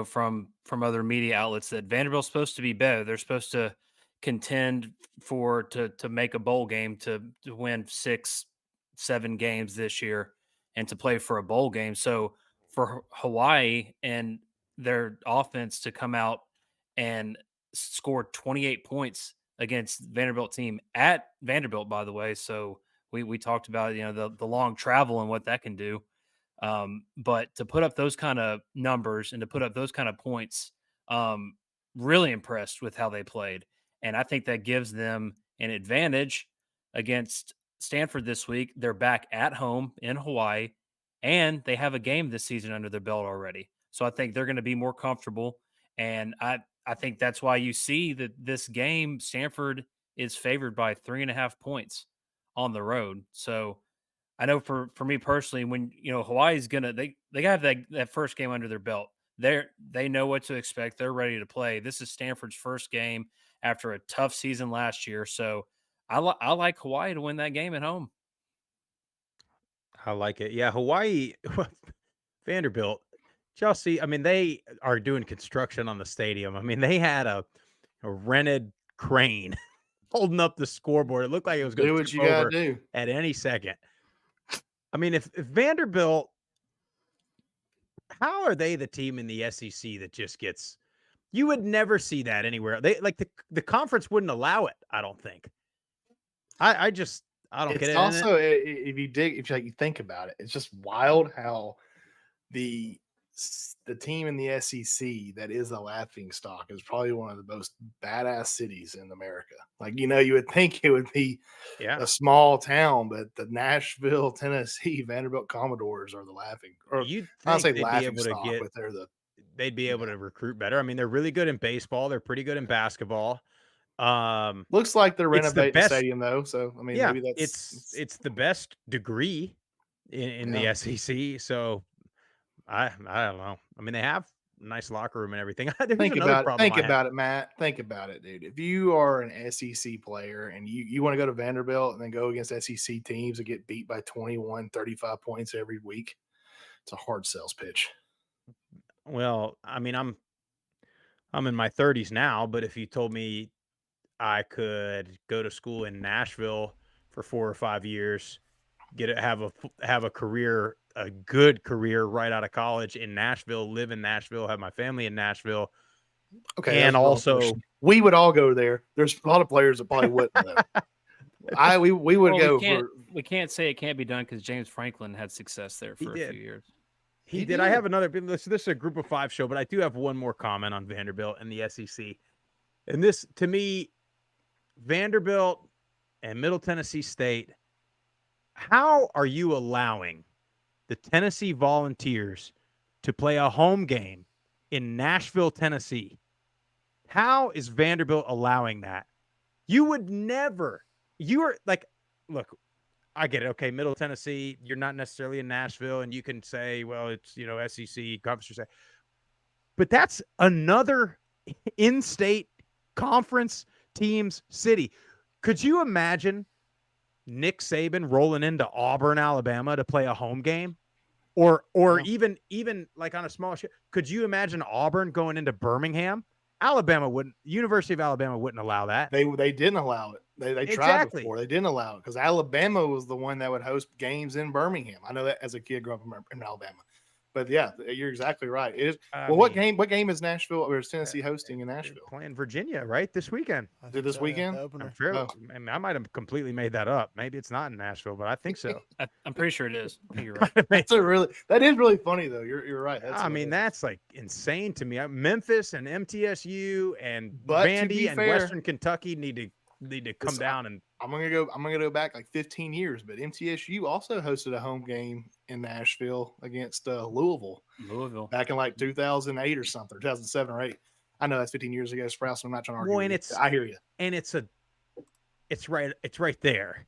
from other media outlets that Vanderbilt's supposed to be better. They're supposed to contend to make a bowl game, to win 6-7 games this year and to play for a bowl game. So for Hawaii and their offense to come out and score 28 points against Vanderbilt team at Vanderbilt, by the way. So we talked about, the long travel and what that can do. But to put up those kind of numbers and to put up those kind of points, really impressed with how they played. And I think that gives them an advantage against Stanford this week. They're back at home in Hawaii, and they have a game this season under their belt already. So I think they're going to be more comfortable. And I think that's why you see that this game, Stanford is favored by 3.5 points on the road. So I know for me personally, when Hawaii's they have that first game under their belt. They know what to expect. They're ready to play. This is Stanford's first game after a tough season last year. So I like Hawaii to win that game at home. I like it. Yeah, Hawaii, Vanderbilt, Chelsea. They are doing construction on the stadium. They had a rented crane holding up the scoreboard. It looked like it was going to do what you got to do at any second. If Vanderbilt, how are they the team in the SEC that just gets? You would never see that anywhere. They the conference wouldn't allow it. I don't think. I don't get it. Also, if you think about it, it's just wild how the team in the SEC that is a laughing stock is probably one of the most badass cities in America. You would think it would be a small town, but the Nashville, Tennessee Vanderbilt Commodores are the laughing. Or I'll say laughing stock, but they'd be able to recruit better. They're really good in baseball. They're pretty good in basketball. Looks like they're renovating the stadium though. So maybe that's it's the best degree in the SEC. So I don't know. They have a nice locker room and everything. Think about it, Matt. Think about it, dude. If you are an SEC player and you want to go to Vanderbilt and then go against SEC teams and get beat by 21, 35 points every week, it's a hard sales pitch. Well, I'm in my 30s now, but if you told me I could go to school in Nashville for 4 or 5 years, have a career, a good career right out of college in Nashville, live in Nashville, have my family in Nashville. Okay. And also we would all go there. There's a lot of players that probably wouldn't though. we would go. We can't say it can't be done because James Franklin had success there for a few years. He did. I have another. This is a group of 5 show, but I do have one more comment on Vanderbilt and the SEC. And this, to me, Vanderbilt and Middle Tennessee State, how are you allowing the Tennessee Volunteers to play a home game in Nashville, Tennessee. How is Vanderbilt allowing that? You would never. You are like, look, I get it. Okay, Middle Tennessee, you're not necessarily in Nashville, and you can say, well, it's, SEC conference. But that's another in-state conference team's city. Could you imagine Nick Saban rolling into Auburn, Alabama to play a home game? Or even like on a small ship, could you imagine Auburn going into Birmingham? University of Alabama wouldn't allow that. They didn't allow it. They tried before. They didn't allow it because Alabama was the one that would host games in Birmingham. I know that as a kid growing up in Alabama. But yeah, you're exactly right. It is. What game is Nashville or is Tennessee hosting in Nashville? Playing Virginia, right? This weekend. This weekend? I'm fairly, I might have completely made that up. Maybe it's not in Nashville, but I think so. I'm pretty sure it is. You're right. That is really funny though. You're right. That's like insane to me. Memphis and MTSU and Vandy and Western Kentucky need to come down and. I'm gonna go back like 15 years, but MTSU also hosted a home game in Nashville against Louisville back in like 2008 or something, 2007 or 8. I know that's 15 years ago, Sprouse. I'm not trying to argue. Well, and I hear you. And it's right there.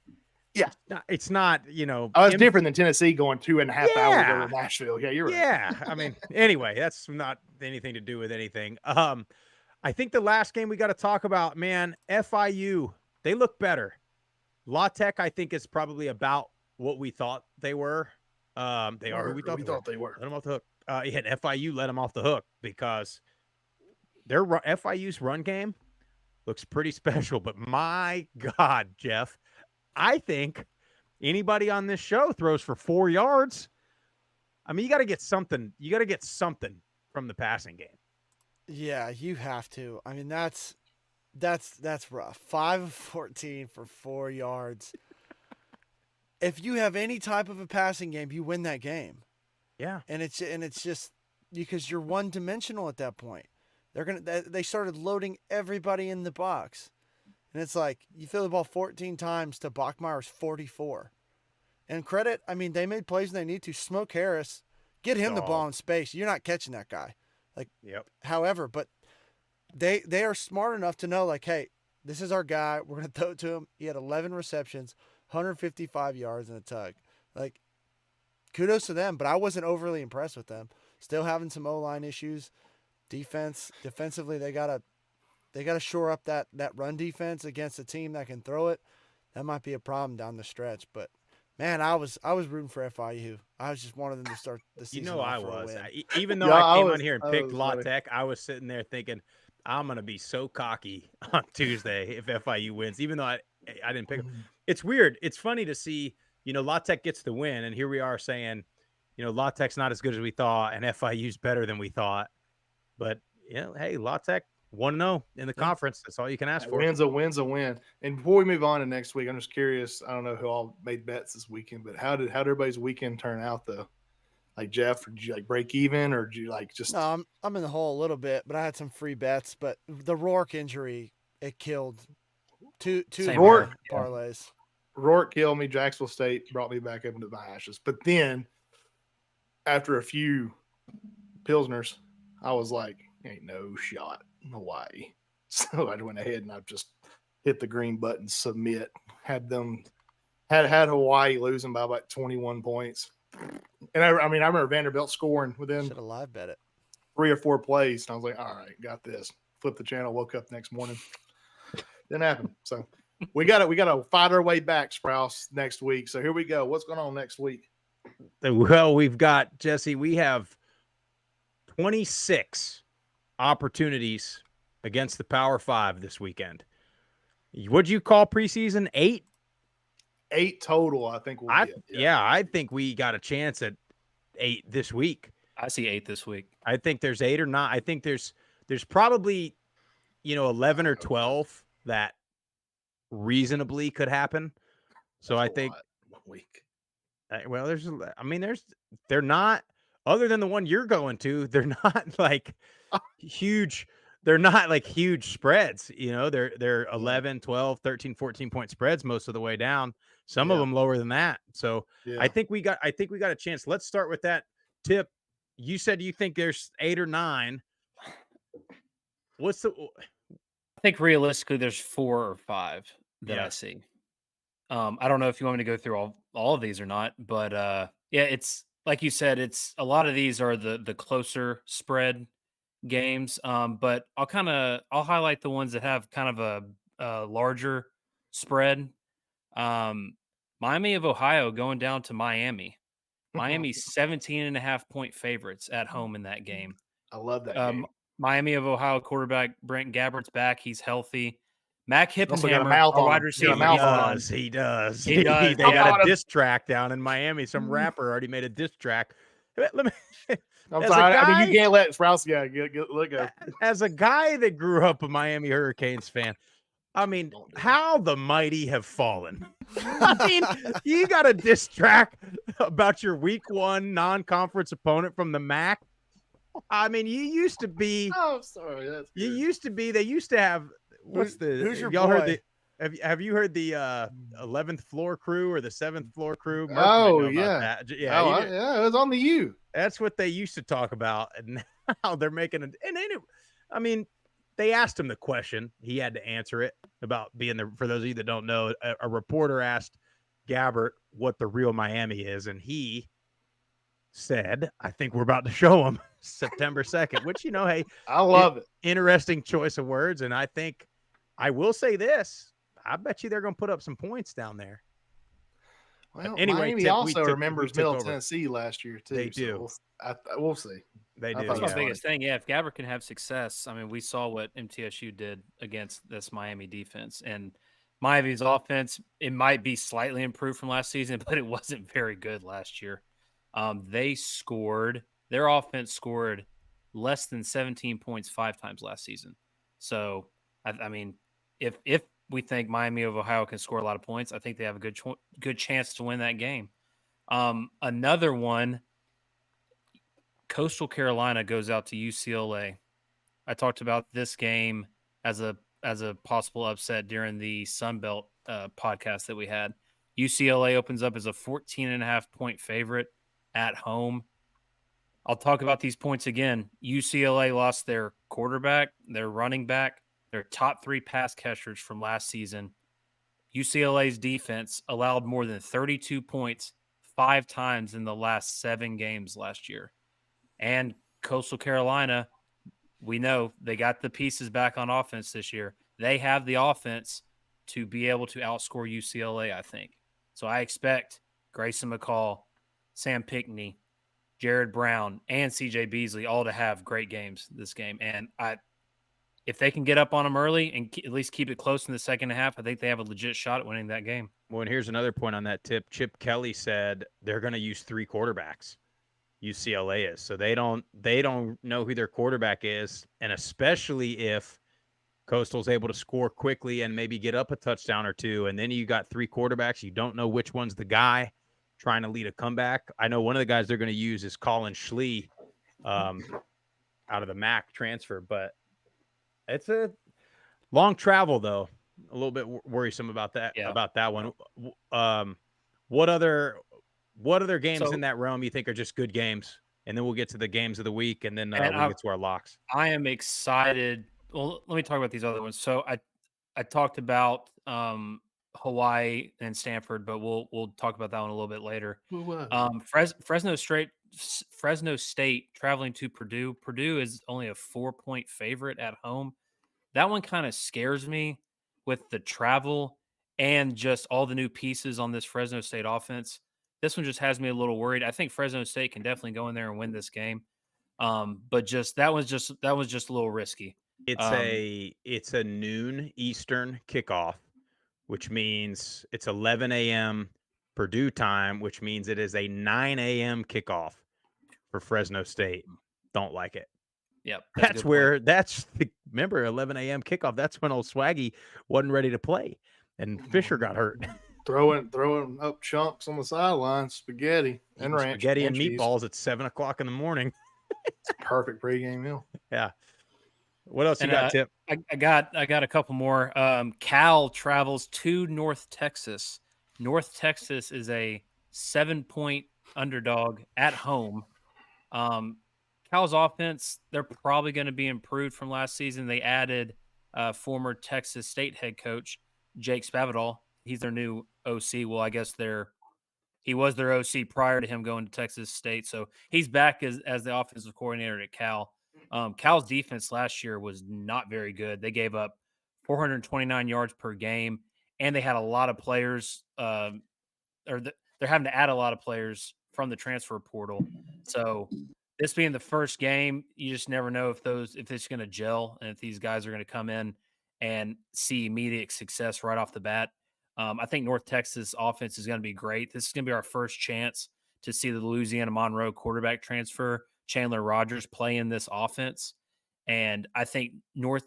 Yeah, it's not. It's different than Tennessee going 2.5 hours over to Nashville. Yeah, you're right. Yeah, anyway, that's not anything to do with anything. I think the last game we got to talk about, man, FIU, they look better. La Tech, I think, is probably about what we thought they were. They are who we thought they were. Let them off the hook. FIU let them off the hook because FIU's run game looks pretty special. But my God, Jeff, I think anybody on this show throws for 4 yards. You got to get something. You got to get something from the passing game. Yeah, you have to. That's rough. 5 of 14 for 4 yards. If you have any type of a passing game, you win that game. Yeah. And it's just because you're one-dimensional at that point. They started loading everybody in the box. And it's like you throw the ball 14 times to Bachmeier's 44. And credit, they made plays when they need to. Smoke Harris, get him the ball in space. You're not catching that guy. However, but they are smart enough to know, like, hey, this is our guy. We're going to throw it to him. He had 11 receptions, 155 yards and a tug. Like, kudos to them, but I wasn't overly impressed with them. Still having some O-line issues. Defensively, they gotta shore up that run defense against a team that can throw it. That might be a problem down the stretch, but man, I was rooting for FIU. I was just wanted them to start the season. I was. Even though I came on here and picked La Tech, I was sitting there thinking, I'm going to be so cocky on Tuesday if FIU wins, even though I didn't pick them. It's weird. It's funny to see, La Tech gets the win, and here we are saying, La Tech's not as good as we thought, and FIU's better than we thought. But, hey, La Tech 1-0 in the conference. That's all you can ask for. Win's a win. And before we move on to next week, I'm just curious. I don't know who all made bets this weekend, but how did everybody's weekend turn out, though? Like, Jeff, did you break even, or did you just? No, I'm in the hole a little bit, but I had some free bets. But the Rourke injury, it killed two parlays. Rourke killed me. Jacksonville State brought me back up into my ashes. But then, after a few Pilsners, I was like, ain't no shot in Hawaii. So I went ahead and I just hit the green button, submit. Had Hawaii losing by about 21 points. And I remember Vanderbilt scoring within should have live bet it 3 or 4 plays. And I was like, all right, got this. Flip the channel, woke up next morning. Didn't happen. So we gotta fight our way back, Sprouse, next week. So here we go. What's going on next week? Well, we have 26 opportunities against the Power 5 this weekend. What'd you call preseason? 8? 8 total, I think we'll get. Yeah, I think we got a chance at 8 this week. I see 8 this week. I think there's 8 or 9. I think there's probably 11 or 12 that reasonably could happen. So I think 1 week. Well, they're not, other than the one you're going to, they're not like huge. They're not like huge spreads. They're 11, 12, 13, 14 point spreads most of the way down. Some of them lower than that. So I think we got a chance. Let's start with that tip. you said you think there's 8 or 9. What's the? I think realistically, there's 4 or 5 that I see. I don't know if you want me to go through all of these or not, but yeah, it's like you said, it's a lot of these are the closer spread games. But I'll highlight the ones that have kind of a larger spread. Miami of Ohio going down to Miami. Miami's 17.5-point favorites at home in that game. I love that game. Miami of Ohio quarterback Brent Gabbert's back. He's healthy. Mac Also got a Hippenhammer, mouth our on wide him. receiver. Got a mouth on him. He does. He does. They got Yeah. a diss track down in Miami. Some rapper already made a diss track. Let me. I'm As a sorry. I mean, guy- you can't let Sprouse let go. As a guy that grew up a Miami Hurricanes fan, I mean, how the mighty have fallen. I mean, you got a diss track about your week 1 non-conference opponent from the MAC. I mean, you used to be. Oh, sorry. That's You good. used to be. They used to have. What's the? who's your y'all heard boy? the? Have you heard the 11th floor crew or the 7th floor crew? Murph might Oh, know about yeah. that. Oh, Yeah, yeah, it was on the U. that's what they used to talk about, and now they're making it. And I mean, they asked him the question. He had to answer it about being the. For those of you that don't know, a reporter asked Gabbert what the real Miami is, and he said, "I think we're about to show him September 2nd." Which, hey, I love it. interesting choice of words, and I think I will say this: I bet you they're going to put up some points down there. Well, anyway, Miami Tip, we also took- we remembers took Middle over. Tennessee last year too. They so do. we'll see. They I do. thought it That's was the yeah. biggest thing. Yeah, if Gabbert can have success, I mean, we saw what MTSU did against this Miami defense, and Miami's offense, it might be slightly improved from last season, but it wasn't very good last year. Their offense scored less than 17 points 5 times last season. So, I mean, if we think Miami of Ohio can score a lot of points, I think they have a good chance to win that game. Another one, Coastal Carolina goes out to UCLA. I talked about this game as a possible upset during the Sun Belt podcast that we had. UCLA opens up as a 14.5-point favorite at home. I'll talk about these points again. UCLA lost their quarterback, their running back, their top 3 pass catchers from last season. UCLA's defense allowed more than 32 points 5 times in the last 7 games last year. And Coastal Carolina, we know they got the pieces back on offense this year. They have the offense to be able to outscore UCLA, I think. So I expect Grayson McCall, Sam Pinkney, Jared Brown, and CJ Beasley all to have great games this game. And if they can get up on them early and at least keep it close in the second half, I think they have a legit shot at winning that game. Well, and here's another point on that tip. Chip Kelly said they're going to use 3 quarterbacks. UCLA is. So they don't know who their quarterback is, and especially if Coastal's able to score quickly and maybe get up a touchdown or 2, and then you got 3 quarterbacks, you don't know which one's the guy trying to lead a comeback. I know one of the guys they're going to use is Colin Schlee out of the MAC transfer, but it's a long travel though. A little bit worrisome about that one. What other games in that realm you think are just good games? And then we'll get to the games of the week, and then we'll get to our locks. I am excited. Well, let me talk about these other ones. So I talked about Hawaii and Stanford, but we'll talk about that one a little bit later. Fresno State traveling to Purdue. Purdue is only a 4-point favorite at home. That one kind of scares me with the travel and just all the new pieces on this Fresno State offense. This one just has me a little worried. I think Fresno State can definitely go in there and win this game. But that was just a little risky. It's a noon Eastern kickoff, which means it's 11 a.m. Purdue time, which means it is a 9 a.m. kickoff for Fresno State. Don't like it. Yep. Remember 11 a.m. kickoff. That's when old Swaggy wasn't ready to play and Fisher got hurt. Throwing up chunks on the sideline, spaghetti and ranch. Spaghetti and cheese. meatballs at 7:00 in the morning. It's a perfect pregame meal. Yeah. What else you got, Tip? I got a couple more. Cal travels to North Texas. North Texas is a 7-point underdog at home. Cal's offense, they're probably going to be improved from last season. They added former Texas State head coach Jake Spavital. He's their new OC. Well, I guess he was their OC prior to him going to Texas State. So he's back as the offensive coordinator at Cal. Cal's defense last year was not very good. They gave up 429 yards per game, and they had a lot of players, they're having to add a lot of players from the transfer portal. So this being the first game, you just never know if it's going to gel and if these guys are going to come in and see immediate success right off the bat. I think North Texas offense is going to be great. This is going to be our first chance to see the Louisiana Monroe quarterback transfer, Chandler Rogers, play in this offense. And I think North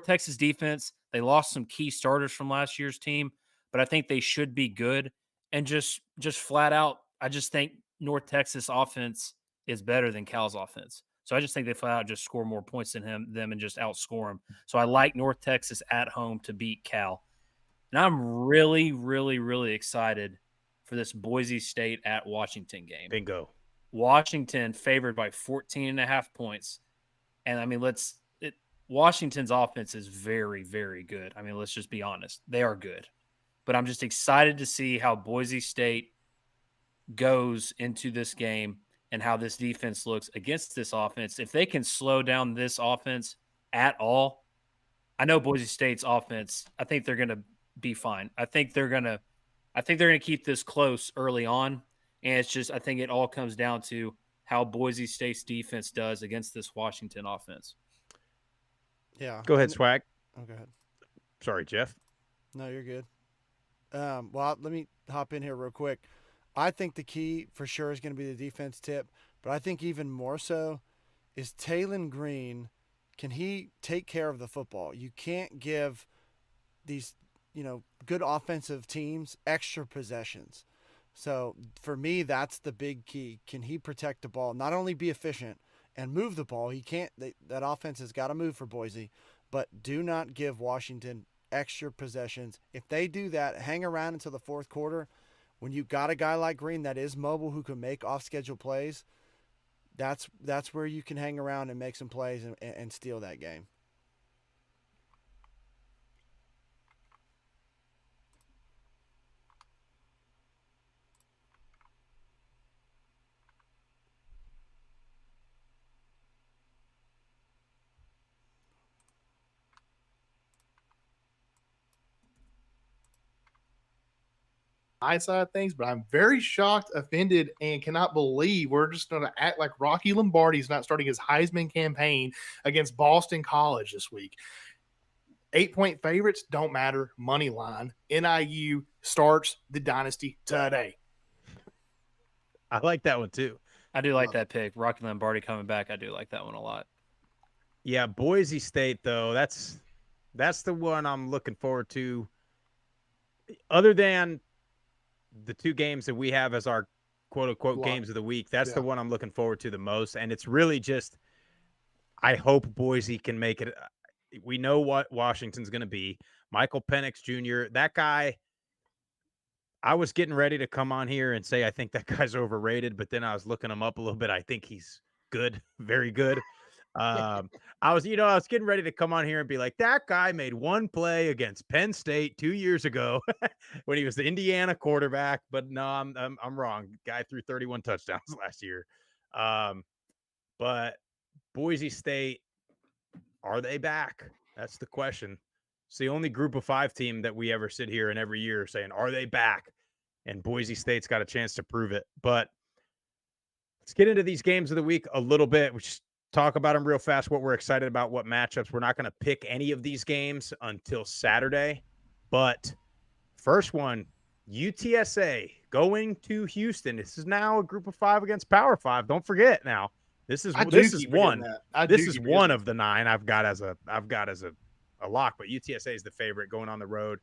Texas defense, they lost some key starters from last year's team, but I think they should be good. And just flat out, I just think North Texas offense is better than Cal's offense. So I just think they flat out just score more points than them and just outscore them. So I like North Texas at home to beat Cal. And I'm really, really, really excited for this Boise State at Washington game. Bingo. Washington favored by 14.5 points. And I mean, Washington's offense is very, very good. I mean, let's just be honest. They are good. But I'm just excited to see how Boise State goes into this game and how this defense looks against this offense. If they can slow down this offense at all, I know Boise State's offense, I think they're going to be fine. I think they're going to keep this close early on. And it's just, I think it all comes down to how Boise State's defense does against this Washington offense. Yeah. Go ahead, Swag. Oh, go ahead. Sorry, Jeff. No, you're good. Well, let me hop in here real quick. I think the key for sure is going to be the defense tip, but I think even more so is Taylon Green. Can he take care of the football? You can't give these, good offensive teams extra possessions. So for me, that's the big key. Can he protect the ball? Not only be efficient and move the ball. He can't. That offense has got to move for Boise, but do not give Washington extra possessions. If they do that, hang around until the fourth quarter. When you've got a guy like Green that is mobile who can make off-schedule plays, that's where you can hang around and make some plays and steal that game. My side of things, but I'm very shocked, offended, and cannot believe we're just going to act like Rocky Lombardi's not starting his Heisman campaign against Boston College this week. 8-point favorites don't matter. Money line. NIU starts the dynasty today. I like that one too. I do like that pick. Rocky Lombardi coming back. I do like that one a lot. Yeah, Boise State though, that's the one I'm looking forward to. Other than the two games that we have as our quote-unquote games of the week, that's the one I'm looking forward to the most. And it's really just, I hope Boise can make it. We know what Washington's going to be. Michael Penix Jr., that guy, I was getting ready to come on here and say I think that guy's overrated, but then I was looking him up a little bit. I think he's good, very good. I was getting ready to come on here and be like, that guy made one play against Penn State 2 years ago when he was the Indiana quarterback. But no, I'm wrong. Guy threw 31 touchdowns last year. But Boise State, are they back? That's the question. It's the only Group of 5 team that we ever sit here and every year saying, are they back? And Boise State's got a chance to prove it. But let's get into these games of the week a little bit. We just talk about them real fast, what we're excited about, what matchups. We're not going to pick any of these games until Saturday. But first one, UTSA going to Houston. This is now a Group of 5 against Power 5. Don't forget now. This is one. This is one of the 9 I've got as a lock, but UTSA is the favorite going on the road.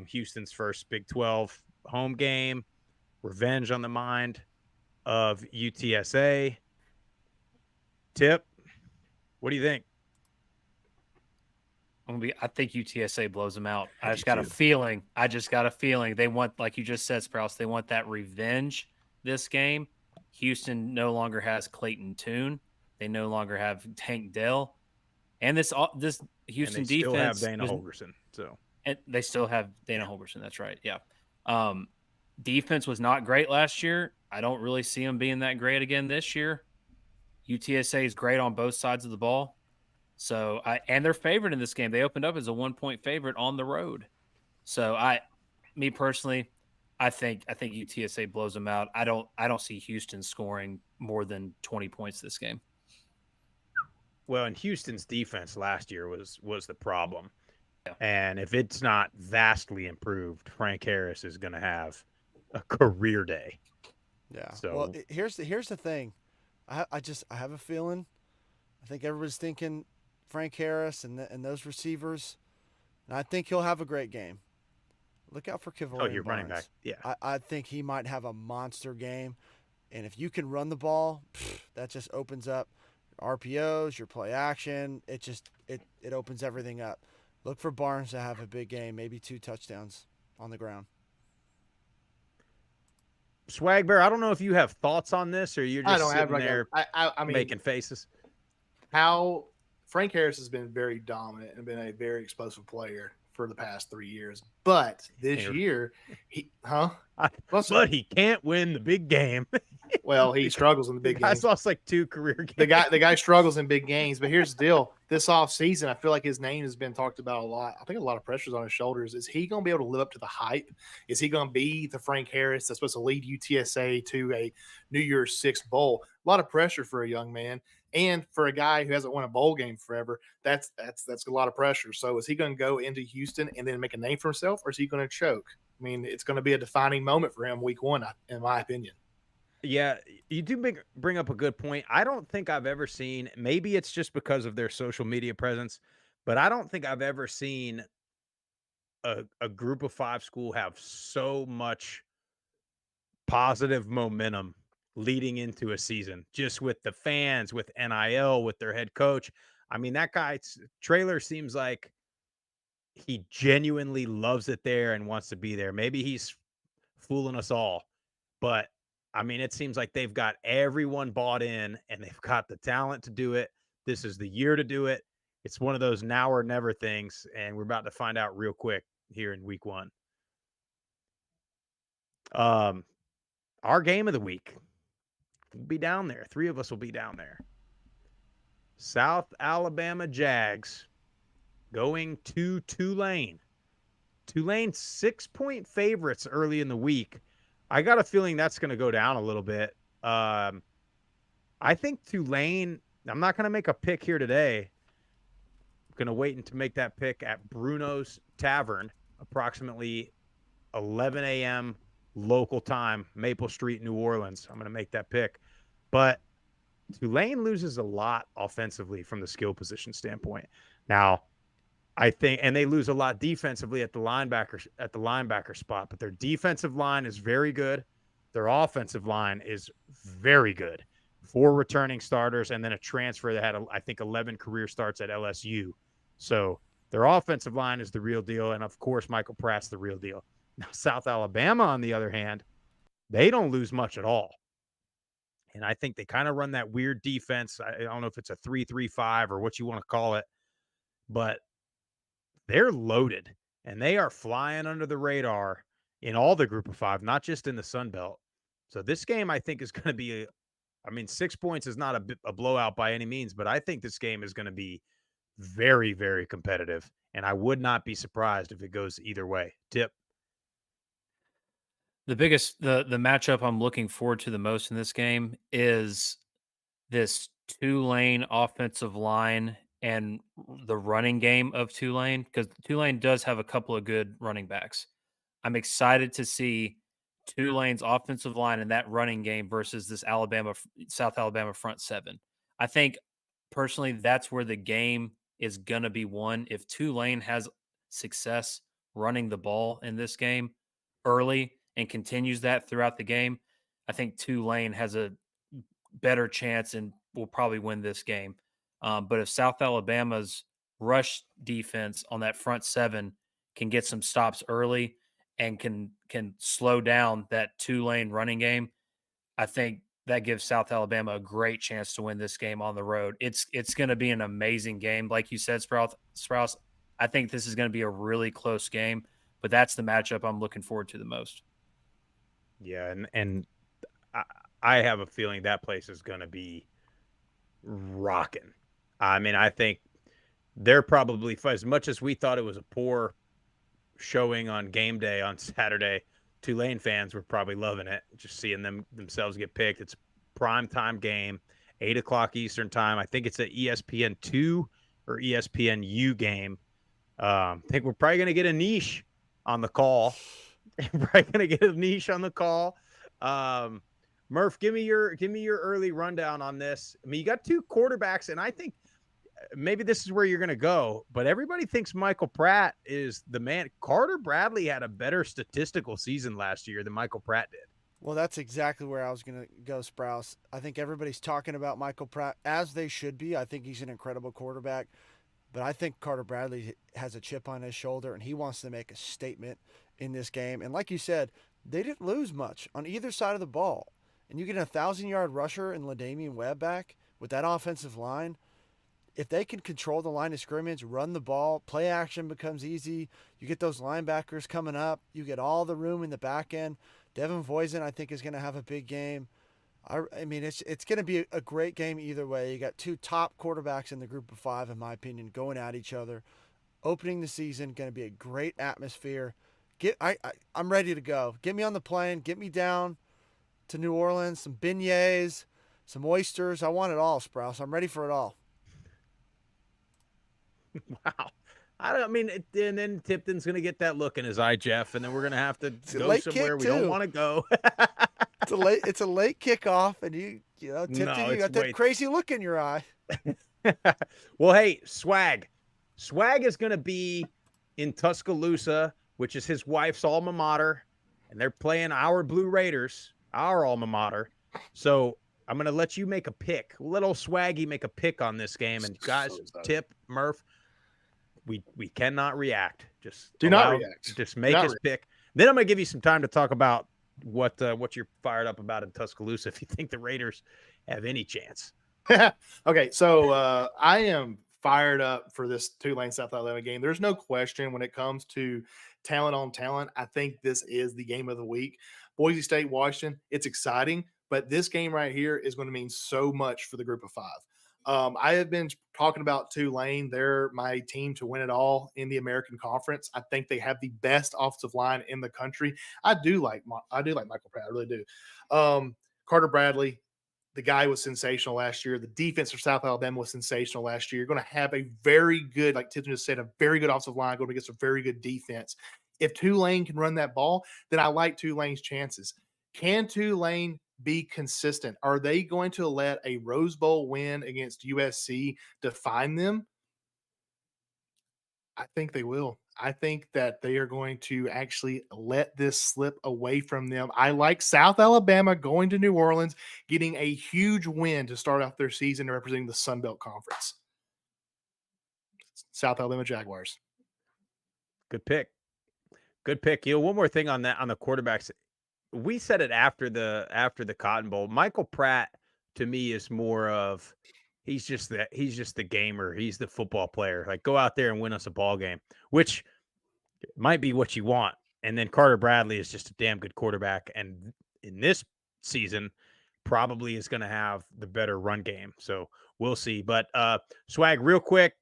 Houston's first Big 12 home game. Revenge on the mind of UTSA. Tip, what do you think? I think UTSA blows them out. I just got a feeling they want, like you just said, Sprouse, they want that revenge this game. Houston no longer has Clayton Tune. They no longer have Tank Dell, and this Houston and they still have defense Dana Holgerson. So and they still have Dana Holgerson. That's right. Yeah. Defense was not great last year. I don't really see them being that great again this year. UTSA is great on both sides of the ball. So and they're favored in this game. They opened up as a 1-point favorite on the road. So me personally, I think UTSA blows them out. I don't see Houston scoring more than 20 points this game. well, and Houston's defense last year was the problem. Yeah. And if it's not vastly improved, Frank Harris is going to have a career day. Yeah. So Well, here's the thing. I have a feeling. I think everybody's thinking Frank Harris and those receivers, and I think he'll have a great game. Look out for Kivorian your running Barnes. back. Yeah. I think he might have a monster game, and if you can run the ball, that just opens up your RPOs, your play action. It opens everything up. Look for Barnes to have a big game, maybe 2 touchdowns on the ground. Swag Bear, I don't know if you have thoughts on this or you're just sitting there I mean, making faces. how Frank Harris has been very dominant and been a very explosive player for the past 3 years. But this year, But he can't win the big game. Well, he struggles in the big games. He's lost like 2 career games. The guy struggles in big games. But here's the deal: this offseason, I feel like his name has been talked about a lot. I think a lot of pressure's on his shoulders. Is he going to be able to live up to the hype? Is he going to be the Frank Harris that's supposed to lead UTSA to a New Year's Six bowl? A lot of pressure for a young man. And for a guy who hasn't won a bowl game forever, that's a lot of pressure. So is he going to go into Houston and then make a name for himself, or is he going to choke? I mean, it's going to be a defining moment for him week 1, in my opinion. Yeah, you do bring up a good point. I don't think I've ever seen, maybe it's just because of their social media presence, but I don't think I've ever seen a group of 5 school have so much positive momentum leading into a season, just with the fans, with NIL, with their head coach. I mean, that guy's trailer seems like he genuinely loves it there and wants to be there. Maybe he's fooling us all, but I mean, it seems like they've got everyone bought in and they've got the talent to do it. This is the year to do it. It's one of those now or never things, and we're about to find out real quick here in week 1. Our game of the week will be down there. 3 of us will be down there. South Alabama Jags going to Tulane. Tulane 6-point favorites early in the week. I got a feeling that's going to go down a little bit. I think Tulane, I'm not going to make a pick here today. I'm going to wait to make that pick at Bruno's Tavern, approximately 11 a.m. local time, Maple Street, New Orleans. I'm going to make that pick. But Tulane loses a lot offensively from the skill position standpoint. Now, I think, and they lose a lot defensively at the linebacker spot, but their defensive line is very good. Their offensive line is very good. 4 returning starters and then a transfer that had, I think, 11 career starts at LSU. So their offensive line is the real deal. And of course, Michael Pratt's the real deal. Now, South Alabama, on the other hand, they don't lose much at all. And I think they kind of run that weird defense. I don't know if it's a 3-3-5 or what you want to call it, but they're loaded and they are flying under the radar in all the group of 5, not just in the Sun Belt. So this game, I think, is going to be, 6 points is not a blowout by any means, but I think this game is going to be very, very competitive. And I would not be surprised if it goes either way. Tip. The matchup I'm looking forward to the most in this game is this Tulane offensive line and the running game of Tulane, because Tulane does have a couple of good running backs. I'm excited to see Tulane's offensive line and that running game versus this South Alabama front 7. I think personally that's where the game is going to be won. If Tulane has success running the ball in this game early and continues that throughout the game, I think Tulane has a better chance and will probably win this game. But if South Alabama's rush defense on that front 7 can get some stops early and can slow down that Tulane running game, I think that gives South Alabama a great chance to win this game on the road. It's going to be an amazing game. Like you said, Sprouse, I think this is going to be a really close game, but that's the matchup I'm looking forward to the most. Yeah, and I have a feeling that place is going to be rocking. I mean, I think they're probably, as much as we thought it was a poor showing on game day on Saturday, Tulane fans were probably loving it, just seeing themselves get picked. It's a primetime game, 8 o'clock Eastern time. I think it's an ESPN2 or ESPNU game. I think we're probably going to get a niche on the call. Probably going to get a niche on the call. Murph, give me your early rundown on this. I mean, you got two quarterbacks, and I think maybe this is where you're going to go, but everybody thinks Michael Pratt is the man. Carter Bradley had a better statistical season last year than Michael Pratt did. Well, that's exactly where I was going to go, Sprouse. I think everybody's talking about Michael Pratt, as they should be. I think he's an incredible quarterback, but I think Carter Bradley has a chip on his shoulder, and he wants to make a statement in this game. And like you said, they didn't lose much on either side of the ball. And you get a 1,000-yard rusher in LaDamian Webb back with that offensive line. If they can control the line of scrimmage, run the ball, play action becomes easy. You get those linebackers coming up. You get all the room in the back end. Devin Voisin, I think, is going to have a big game. I mean, it's going to be a great game either way. You got two top quarterbacks in the group of five, in my opinion, going at each other. Opening the season, going to be a great atmosphere. I'm ready to go. Get me on the plane. Get me down to New Orleans. Some beignets, some oysters. I want it all, Sprouse. I'm ready for it all. Wow. And then Tipton's going to get that look in his eye, Jeff, and then we're going to have to go somewhere we don't want to go. It's a late kickoff, and you know, Tipton, you got that crazy look in your eye. Well, hey, Swag is going to be in Tuscaloosa, which is his wife's alma mater, and they're playing our Blue Raiders, our alma mater. So I'm going to let you make a pick. Let old Swaggy make a pick on this game. And guys, Tip, Murph, we cannot react. Just do not react. Just make his pick. Then I'm going to give you some time to talk about what you're fired up about in Tuscaloosa if you think the Raiders have any chance. Okay, so I am fired up for this Tulane South Alabama game. There's no question when it comes to talent on talent. I think this is the game of the week. Boise State, Washington, it's exciting, but this game right here is going to mean so much for the group of five. I have been talking about Tulane. They're my team to win it all in the American Conference. I think they have the best offensive line in the country. I do like Michael Pratt. I really do. Carter Bradley, the guy was sensational last year. The defense for South Alabama was sensational last year. You're going to have a very good, like Tipton just said, a very good offensive line going against a very good defense. If Tulane can run that ball, then I like Tulane's chances. Can Tulane be consistent? Are they going to let a Rose Bowl win against USC define them? I think they will. I think that they are going to actually let this slip away from them. I like South Alabama going to New Orleans, getting a huge win to start off their season and representing the Sun Belt Conference. South Alabama Jaguars. Good pick. Good pick. One more thing on that, on the quarterbacks. We said it after the Cotton Bowl. Michael Pratt, to me, is more of he's just the gamer. He's the football player. Like, go out there and win us a ball game, which might be what you want. And then Carter Bradley is just a damn good quarterback, and in this season, probably is going to have the better run game. So we'll see. But Swag, real quick,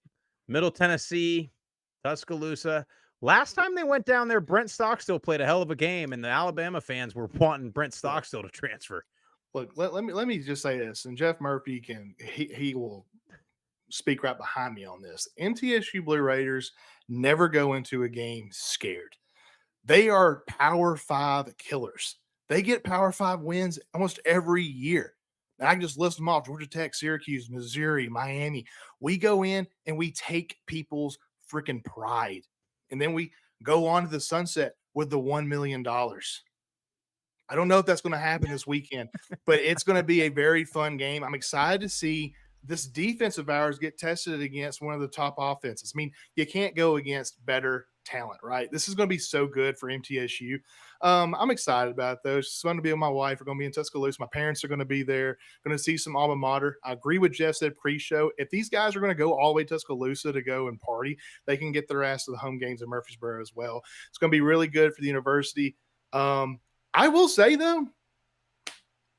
Middle Tennessee, Tuscaloosa. Last time they went down there, Brent Stockstill played a hell of a game, and the Alabama fans were wanting Brent Stockstill to transfer. Look, let me just say this, and Jeff Murphy he will speak right behind me on this. MTSU Blue Raiders never go into a game scared. They are Power 5 killers. They get Power 5 wins almost every year. And I can just list them off: Georgia Tech, Syracuse, Missouri, Miami. We go in and we take people's freaking pride. And then we go on to the sunset with the $1 million. I don't know if that's going to happen this weekend, but it's going to be a very fun game. I'm excited to see this defense of ours get tested against one of the top offenses. I mean, you can't go against better talent, right? This is going to be so good for MTSU. I'm excited about it, though. It's fun to be with my wife. We're going to be in Tuscaloosa. My parents are going to be there. Going to see some alma mater. I agree with Jeff said pre-show. If these guys are going to go all the way to Tuscaloosa to go and party, they can get their ass to the home games in Murfreesboro as well. It's going to be really good for the university. I will say, though,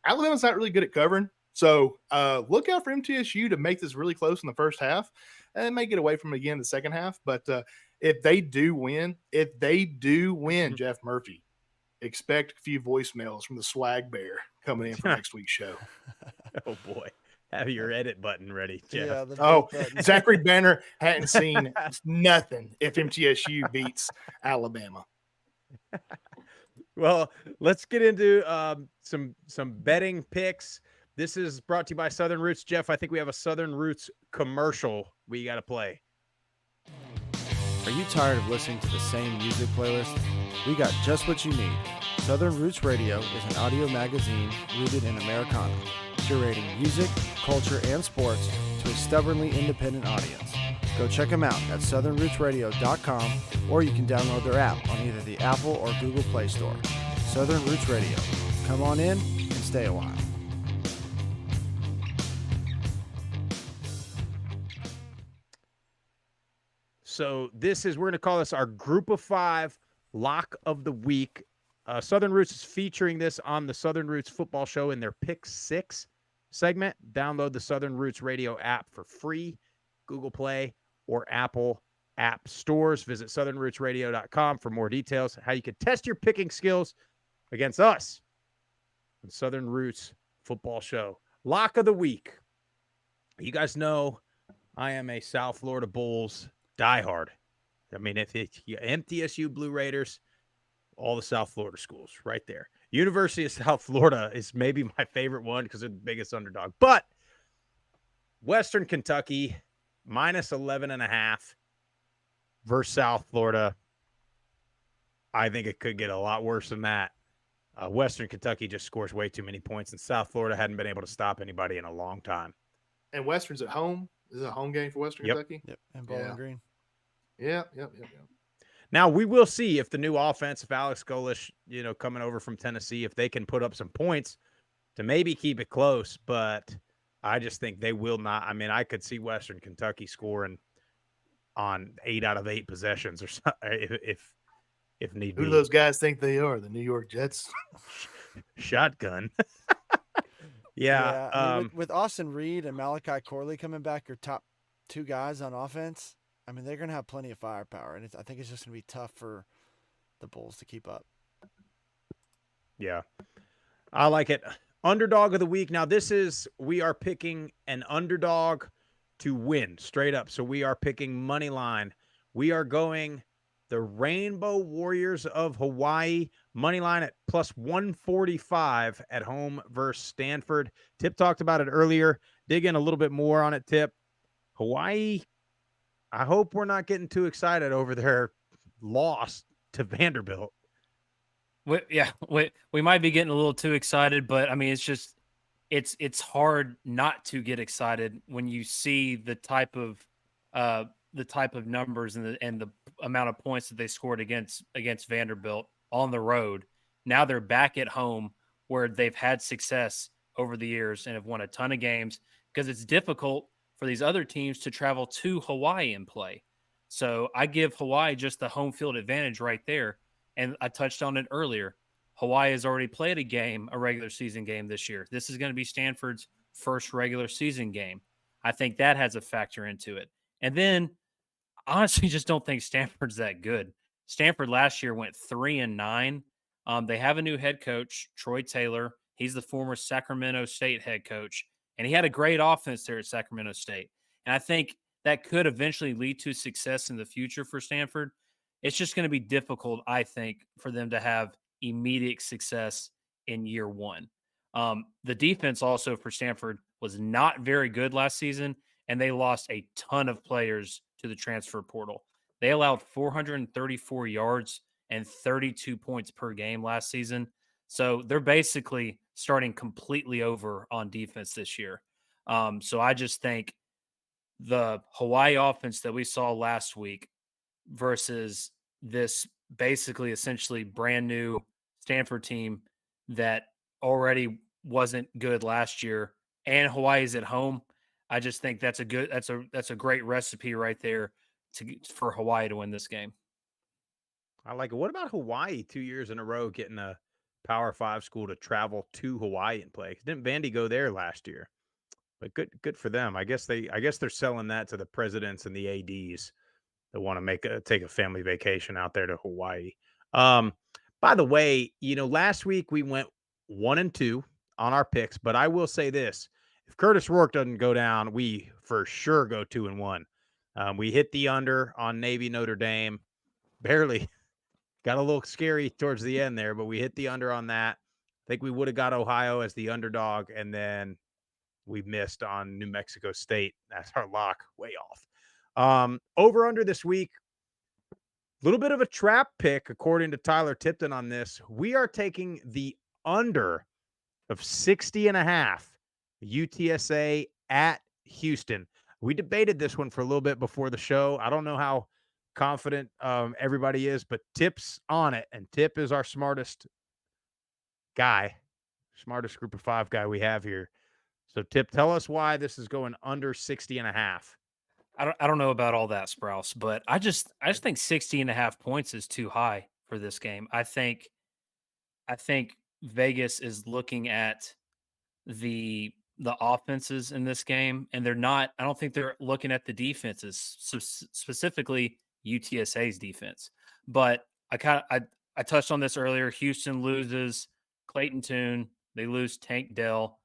Alabama's not really good at covering. So look out for MTSU to make this really close in the first half and may get away from it again in the second half. But if they do win, Jeff Murphy, expect a few voicemails from the swag bear coming in for next week's show. Oh, boy. Have your edit button ready, Jeff. Yeah, Zachary Banner hadn't seen nothing if MTSU beats Alabama. Well, let's get into some betting picks. This is brought to you by Southern Roots. Jeff, I think we have a Southern Roots commercial we got to play. Are you tired of listening to the same music playlist? We got just what you need. Southern Roots Radio is an audio magazine rooted in Americana, curating music, culture, and sports to a stubbornly independent audience. Go check them out at southernrootsradio.com, or you can download their app on either the Apple or Google Play Store. Southern Roots Radio. Come on in and stay a while. So we're going to call this our Group of 5 Lock of the Week. Southern Roots is featuring this on the Southern Roots Football Show in their Pick 6 segment. Download the Southern Roots Radio app for free, Google Play or Apple app stores. Visit southernrootsradio.com for more details, how you can test your picking skills against us on Southern Roots Football Show. Lock of the Week. You guys know I am a South Florida Bulls diehard. I mean, if it's MTSU Blue Raiders, all the South Florida schools right there. University of South Florida is maybe my favorite one because they're the biggest underdog. But Western Kentucky, minus 11.5 versus South Florida. I think it could get a lot worse than that. Western Kentucky just scores way too many points, and South Florida hadn't been able to stop anybody in a long time. And Western's at home. This is a home game for Western Kentucky. Yep, and Bowling Green. Yep. Now, we will see if the new offense, if Alex Golish, coming over from Tennessee, if they can put up some points to maybe keep it close. But I just think they will not. I mean, I could see Western Kentucky scoring on 8 out of 8 possessions or something if need be. Who do those guys think they are? The New York Jets? Shotgun. I mean, with Austin Reed and Malachi Corley coming back, your top 2 guys on offense, I mean, they're going to have plenty of firepower, and I think it's just going to be tough for the Bulls to keep up. Yeah, I like it. Underdog of the week. Now, we are picking an underdog to win straight up. So we are picking money line. We are going the Rainbow Warriors of Hawaii money line at plus 145 at home versus Stanford. Tip talked about it earlier. Dig in a little bit more on it, Tip. Hawaii, I hope we're not getting too excited over their loss to Vanderbilt. We might be getting a little too excited, but I mean, it's hard not to get excited when you see the type of numbers and the amount of points that they scored against Vanderbilt on the road. Now they're back at home where they've had success over the years and have won a ton of games, because it's difficult for these other teams to travel to Hawaii and play. So I give Hawaii just the home field advantage right there. And I touched on it earlier. Hawaii has already played a regular season game this year. This is going to be Stanford's first regular season game. I think that has a factor into it. And then I honestly just don't think Stanford's that good. Stanford last year went 3-9. They have a new head coach, Troy Taylor. He's the former Sacramento State head coach, and he had a great offense there at Sacramento State. And I think that could eventually lead to success in the future for Stanford. It's just going to be difficult, I think, for them to have immediate success in year one. The defense also for Stanford was not very good last season, and they lost a ton of players to the transfer portal. They allowed 434 yards and 32 points per game last season. So they're basically starting completely over on defense this year. So I just think the Hawaii offense that we saw last week versus this basically essentially brand new Stanford team that already wasn't good last year, and Hawaii's at home. I just think that's a great recipe right there for Hawaii to win this game. I like it. What about Hawaii 2 years in a row getting a Power 5 school to travel to Hawaii and play? Didn't Vandy go there last year? But good for them. I guess they're selling that to the presidents and the ADs that want to take a family vacation out there to Hawaii. By the way, last week we went 1-2 on our picks, but I will say this: if Curtis Rourke doesn't go down, we for sure go 2-1. We hit the under on Navy Notre Dame, barely. Got a little scary towards the end there, but we hit the under on that. I think we would have got Ohio as the underdog, and then we missed on New Mexico State. That's our lock, way off. Over under this week, a little bit of a trap pick, according to Tyler Tipton on this. We are taking the under of 60.5 UTSA at Houston. We debated this one for a little bit before the show. I don't know how confident everybody is, but Tip's on it, and Tip is our smartest group of 5 guy we have here. So Tip, tell us why this is going under 60.5. I don't know about all that, Sprouse, but I just think 60.5 points is too high for this game. I think Vegas is looking at the offenses in this game, and I don't think they're looking at the defenses, specifically UTSA's defense. But I touched on this earlier. Houston loses Clayton Tune. They lose Tank Dell.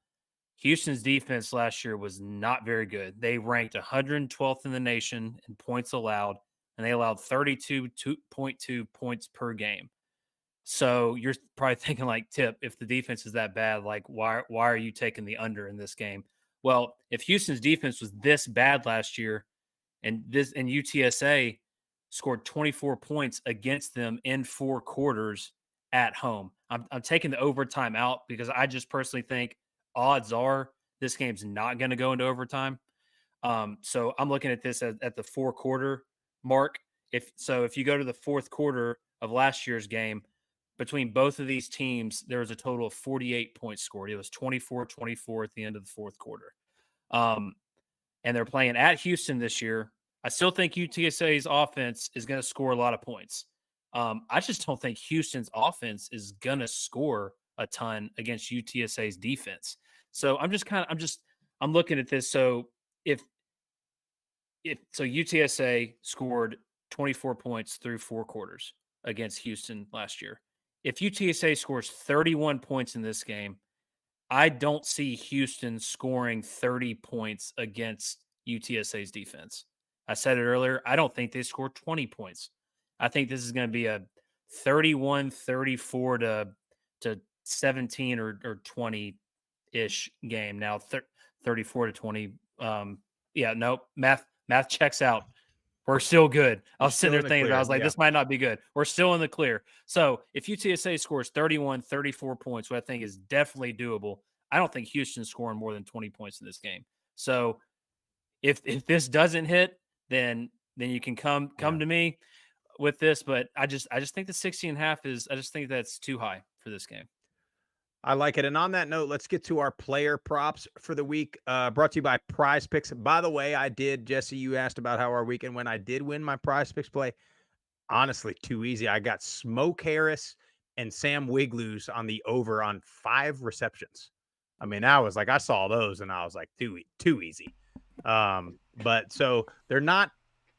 Houston's defense last year was not very good. They ranked 112th in the nation in points allowed, and they allowed 32.2 points per game. So you're probably thinking, like, Tip, if the defense is that bad, like, why are you taking the under in this game? Well, if Houston's defense was this bad last year, and UTSA scored 24 points against them in 4 quarters at home, I'm taking the overtime out because I just personally think odds are this game's not going to go into overtime. So I'm looking at this at the 4-quarter mark. If you go to the 4th quarter of last year's game, between both of these teams, there was a total of 48 points scored. It was 24-24 at the end of the 4th quarter. And they're playing at Houston this year. I still think UTSA's offense is going to score a lot of points. I just don't think Houston's offense is going to score a ton against UTSA's defense. So I'm looking at this. So if UTSA scored 24 points through 4 quarters against Houston last year. If UTSA scores 31 points in this game, I don't see Houston scoring 30 points against UTSA's defense. I said it earlier. I don't think they score 20 points. I think this is going to be a 31-34 to 17 or 20-ish game. Now 34-20. Math checks out. We're still good. I was sitting there thinking, I was like, this might not be good. We're still in the clear. So if UTSA scores 31, 34 points, what I think is definitely doable, I don't think Houston's scoring more than 20 points in this game. So if this doesn't hit, then you can come to me with this. But I just think the 60.5 I just think that's too high for this game. I like it. And on that note, let's get to our player props for the week, brought to you by Prize Picks. By the way, Jesse, you asked about how our weekend went. I did win my Prize Picks play. Honestly, too easy. I got Smoke Harris and Sam Wiglu's on the over on 5 receptions. I mean, I saw those and I was like, too easy. But so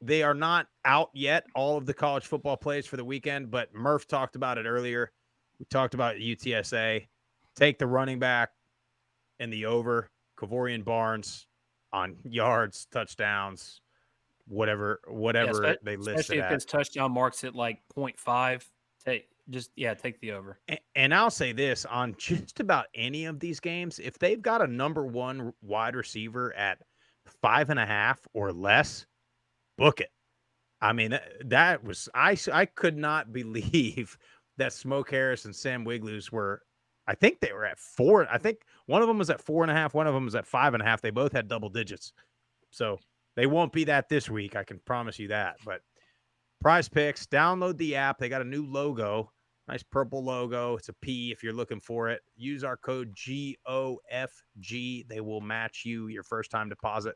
they are not out yet, all of the college football plays for the weekend, but Murph talked about it earlier. We talked about UTSA. Take the running back and the over, Kavorian Barnes on yards, touchdowns, whatever they listed. Especially if his touchdown marks at like 0.5, take the over. And I'll say this on just about any of these games, if they've got a number 1 wide receiver at 5.5 or less, book it. I mean, that was I could not believe that Smoke Harris and Sam Wiglu's were. I think they were at 4. I think one of them was at 4.5. One of them was at 5.5. They both had double digits. So they won't be that this week. I can promise you that. But Prize Picks. Download the app. They got a new logo. Nice purple logo. It's a P if you're looking for it. Use our code GOFG. They will match you your first time deposit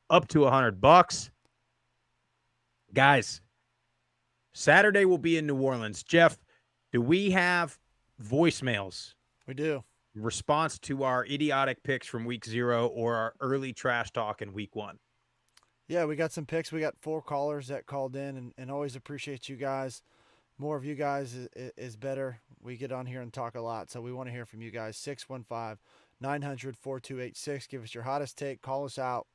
up to $100. Guys, Saturday we'll be in New Orleans. Jeff, do we have voicemails? We do. Response to our idiotic picks from week 0 or our early trash talk in week 1? Yeah, we got some picks. We got 4 callers that called in, and always appreciate you guys. More of you guys is better. We get on here and talk a lot, so we want to hear from you guys. 615-900-4286. Give us your hottest take. Call us out.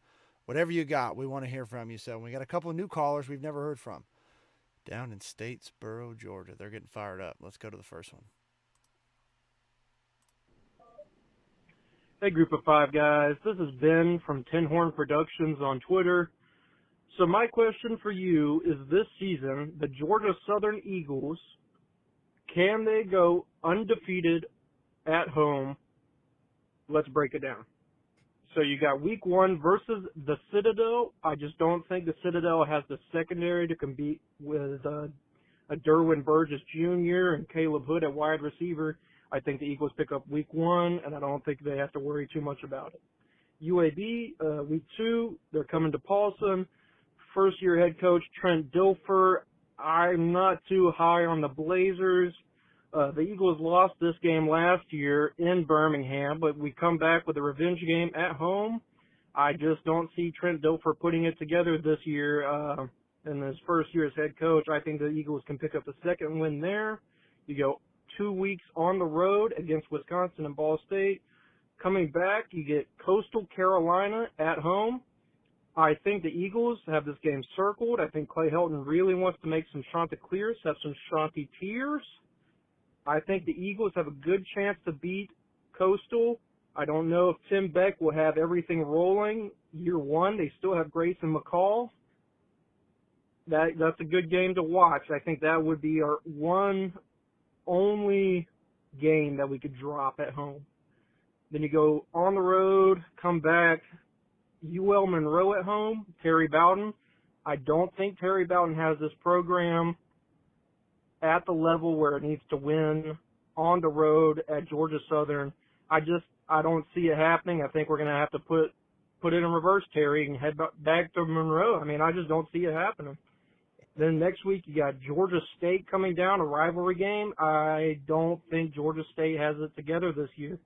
Whatever you got, we want to hear from you. So we got a couple of new callers we've never heard from down in Statesboro, Georgia. They're getting fired up. Let's go to the first one. Hey, Group of 5 guys. This is Ben from Tin Horn Productions on Twitter. So my question for you is, this season, the Georgia Southern Eagles, can they go undefeated at home? Let's break it down. So you got week 1 versus the Citadel. I just don't think the Citadel has the secondary to compete with a Derwin Burgess Jr. and Caleb Hood at wide receiver. I think the Eagles pick up week 1, and I don't think they have to worry too much about it. UAB, week 2, they're coming to Paulson. First-year head coach Trent Dilfer. I'm not too high on the Blazers. The Eagles lost this game last year in Birmingham, but we come back with a revenge game at home. I just don't see Trent Dilfer putting it together this year in his first year as head coach. I think the Eagles can pick up a second win there. You go 2 weeks on the road against Wisconsin and Ball State. Coming back, you get Coastal Carolina at home. I think the Eagles have this game circled. I think Clay Helton really wants to make some Chanticleers, have some Chanticleers. I think the Eagles have a good chance to beat Coastal. I don't know if Tim Beck will have everything rolling year 1. They still have Grayson McCall. That's a good game to watch. I think that would be our one only game that we could drop at home. Then you go on the road, come back, UL Monroe at home, Terry Bowden. I don't think Terry Bowden has this program at the level where it needs to win on the road at Georgia Southern. I don't see it happening. I think we're going to have to put it in reverse, Terry, and head back to Monroe. I mean, I just don't see it happening. Then next week you got Georgia State coming down, a rivalry game. I don't think Georgia State has it together this year.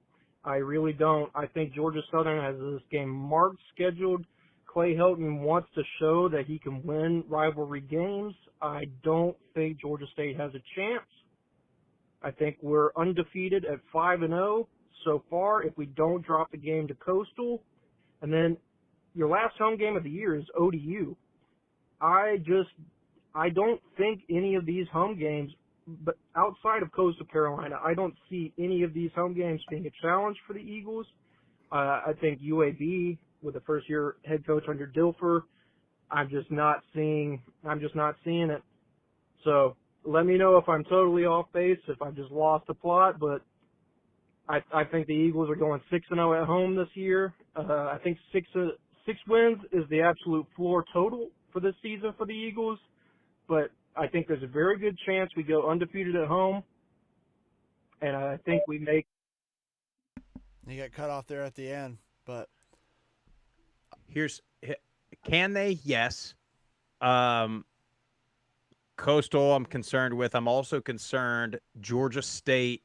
I really don't. I think Georgia Southern has this game marked, scheduled. Clay Helton wants to show that he can win rivalry games. I don't think Georgia State has a chance. I think we're undefeated at 5-0 so far if we don't drop the game to Coastal. And then your last home game of the year is ODU. I don't think any of these home games, but outside of Coastal Carolina, I don't see any of these home games being a challenge for the Eagles. I think UAB, with the first-year head coach under Dilfer, I'm just not seeing it. So let me know if I'm totally off base, if I just lost the plot. But I think the Eagles are going 6-0 at home this year. I think six wins is the absolute floor total for this season for the Eagles. But I think there's a very good chance we go undefeated at home, and I think we make. You got cut off there at the end, but Can they? Yes. Coastal, I'm concerned with. I'm also concerned Georgia State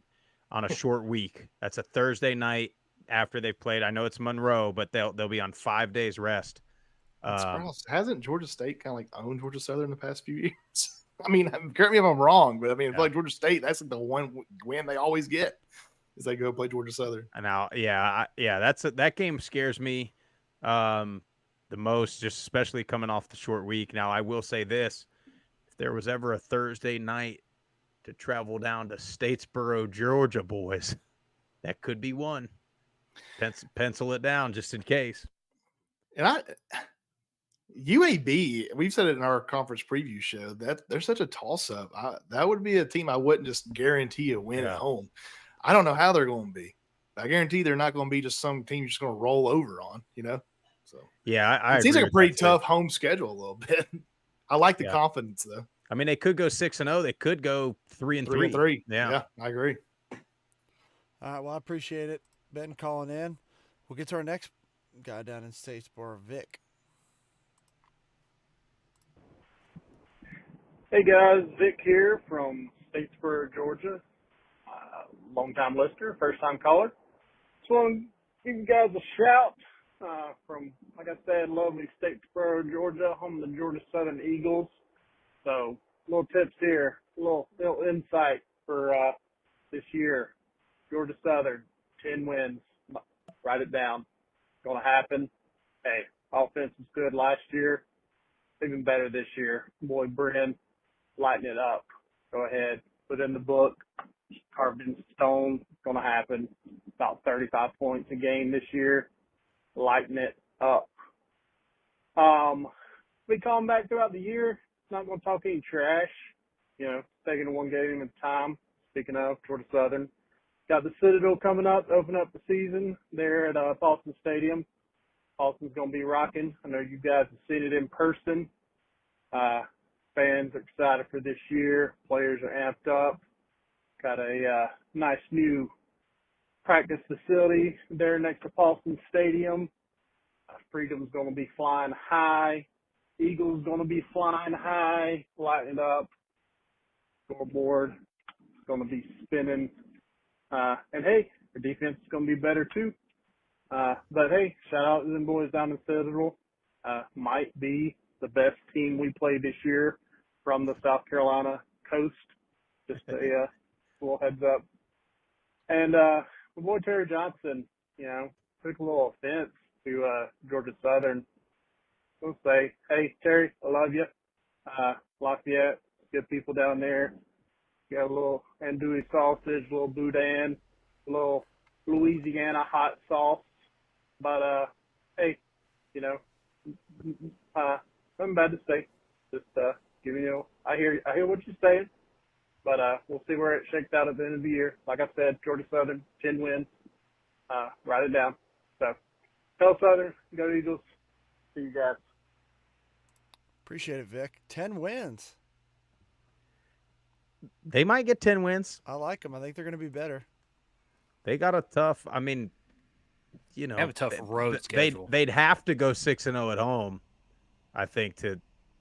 on a short week. That's a Thursday night after they've played. I know it's Monroe, but they'll be on 5 days rest. Hasn't Georgia State kind of like owned Georgia Southern the past few years? I mean, correct me if I'm wrong, but I mean, like Georgia State, that's like the one win they always get is they go play Georgia Southern. And now, that game scares me the most, just especially coming off the short week. Now, I will say this: if there was ever a Thursday night to travel down to Statesboro, Georgia, boys, that could be one. Pencil it down just in case. And UAB, we've said it in our conference preview show that they're such a toss-up. That would be a team I wouldn't just guarantee a win at home. I don't know how they're going to be. I guarantee they're not going to be just some team you're just going to roll over on, So yeah, it seems like a pretty tough home schedule a little bit. I like the confidence though. I mean, they could go 6-0. They could go 3-3. Yeah, I agree. All right, well, I appreciate it, Ben, calling in. We'll get to our next guy down in Statesboro, Vic. Hey guys, Vic here from Statesboro, Georgia. Long-time listener, first-time caller. Just want to give you guys a shout from, like I said, lovely Statesboro, Georgia, home of the Georgia Southern Eagles. So, little tips here, little insight for this year. Georgia Southern, 10 wins. Write it down. Going to happen. Hey, offense was good last year. Even better this year. Boy, Bryn, lighten it up. Go ahead. Put in the book. Carved in stone. Going to happen. About 35 points a game this year. Lighten it up. We come back throughout the year. Not going to talk any trash. You know, taking it one game at a time. Speaking of, Georgia Southern. Got the Citadel coming up to open up the season there at Paulson Stadium. Paulson's going to be rocking. I know you guys have seen it in person. Fans are excited for this year. Players are amped up. Got a nice new practice facility there next to Paulson Stadium. Freedom's going to be flying high. Eagles going to be flying high. Lighten it up. Scoreboard is going to be spinning. And hey, the defense is going to be better too. But hey, shout out to them boys down in Citadel. Might be the best team we played this year from the South Carolina coast. Just a little heads up. And my boy Terry Johnson, you know, took a little offense to Georgia Southern. We'll say, hey Terry, I love you. Lafayette, good people down there. Got a little andouille sausage, a little boudin, a little Louisiana hot sauce. But, hey, you know, nothing bad to say. Just giving you, I hear what you're saying. But we'll see where it shakes out at the end of the year. Like I said, Georgia Southern, 10 wins. Write it down. So, tell Southern, go Eagles. See you guys. Appreciate it, Vic. 10 wins. They might get 10 wins. I like them. I think they're going to be better. They got a tough, I mean, you know. They have a tough road schedule. They'd have to go 6-0 at home, I think, to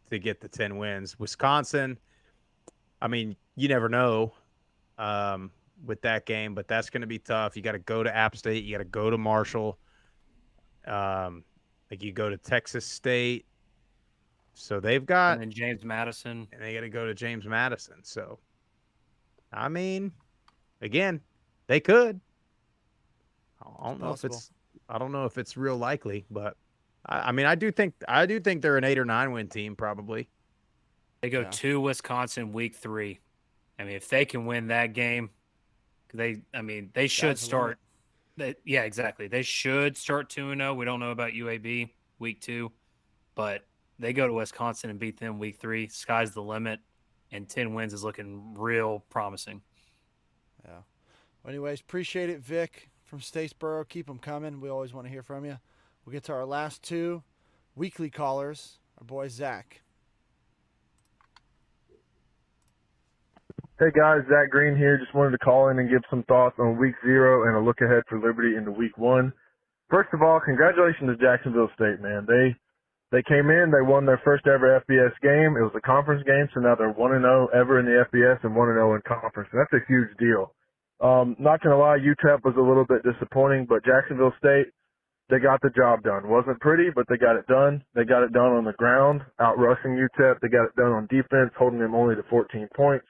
get the 10 wins. Wisconsin, I mean, you never know with that game, but that's going to be tough. You got to go to App State. You got to go to Marshall. Like you go to Texas State. So they've got. And then James Madison. And they got to go to James Madison. So, I mean, again, they could. I don't know if it's real likely, but I mean, I do think they're an 8 or 9 win team probably. They go to Wisconsin week 3. I mean, if they can win that game, they should start. Yeah, exactly. They should start 2-0. We don't know about UAB week 2, but they go to Wisconsin and beat them week 3. Sky's the limit, and 10 wins is looking real promising. Yeah. Well, anyways, appreciate it, Vic from Statesboro. Keep them coming. We always want to hear from you. We'll get to our last 2 weekly callers. Our boy Zach. Hey guys, Zach Green here. Just wanted to call in and give some thoughts on week 0 and a look ahead for Liberty into week 1. First of all, congratulations to Jacksonville State, man. They came in, they won their first ever FBS game. It was a conference game, so now they're 1-0 ever in the FBS and 1-0 in conference. And that's a huge deal. Not gonna lie, UTEP was a little bit disappointing, but Jacksonville State, they got the job done. Wasn't pretty, but they got it done. They got it done on the ground, out rushing UTEP. They got it done on defense, holding them only to 14 points.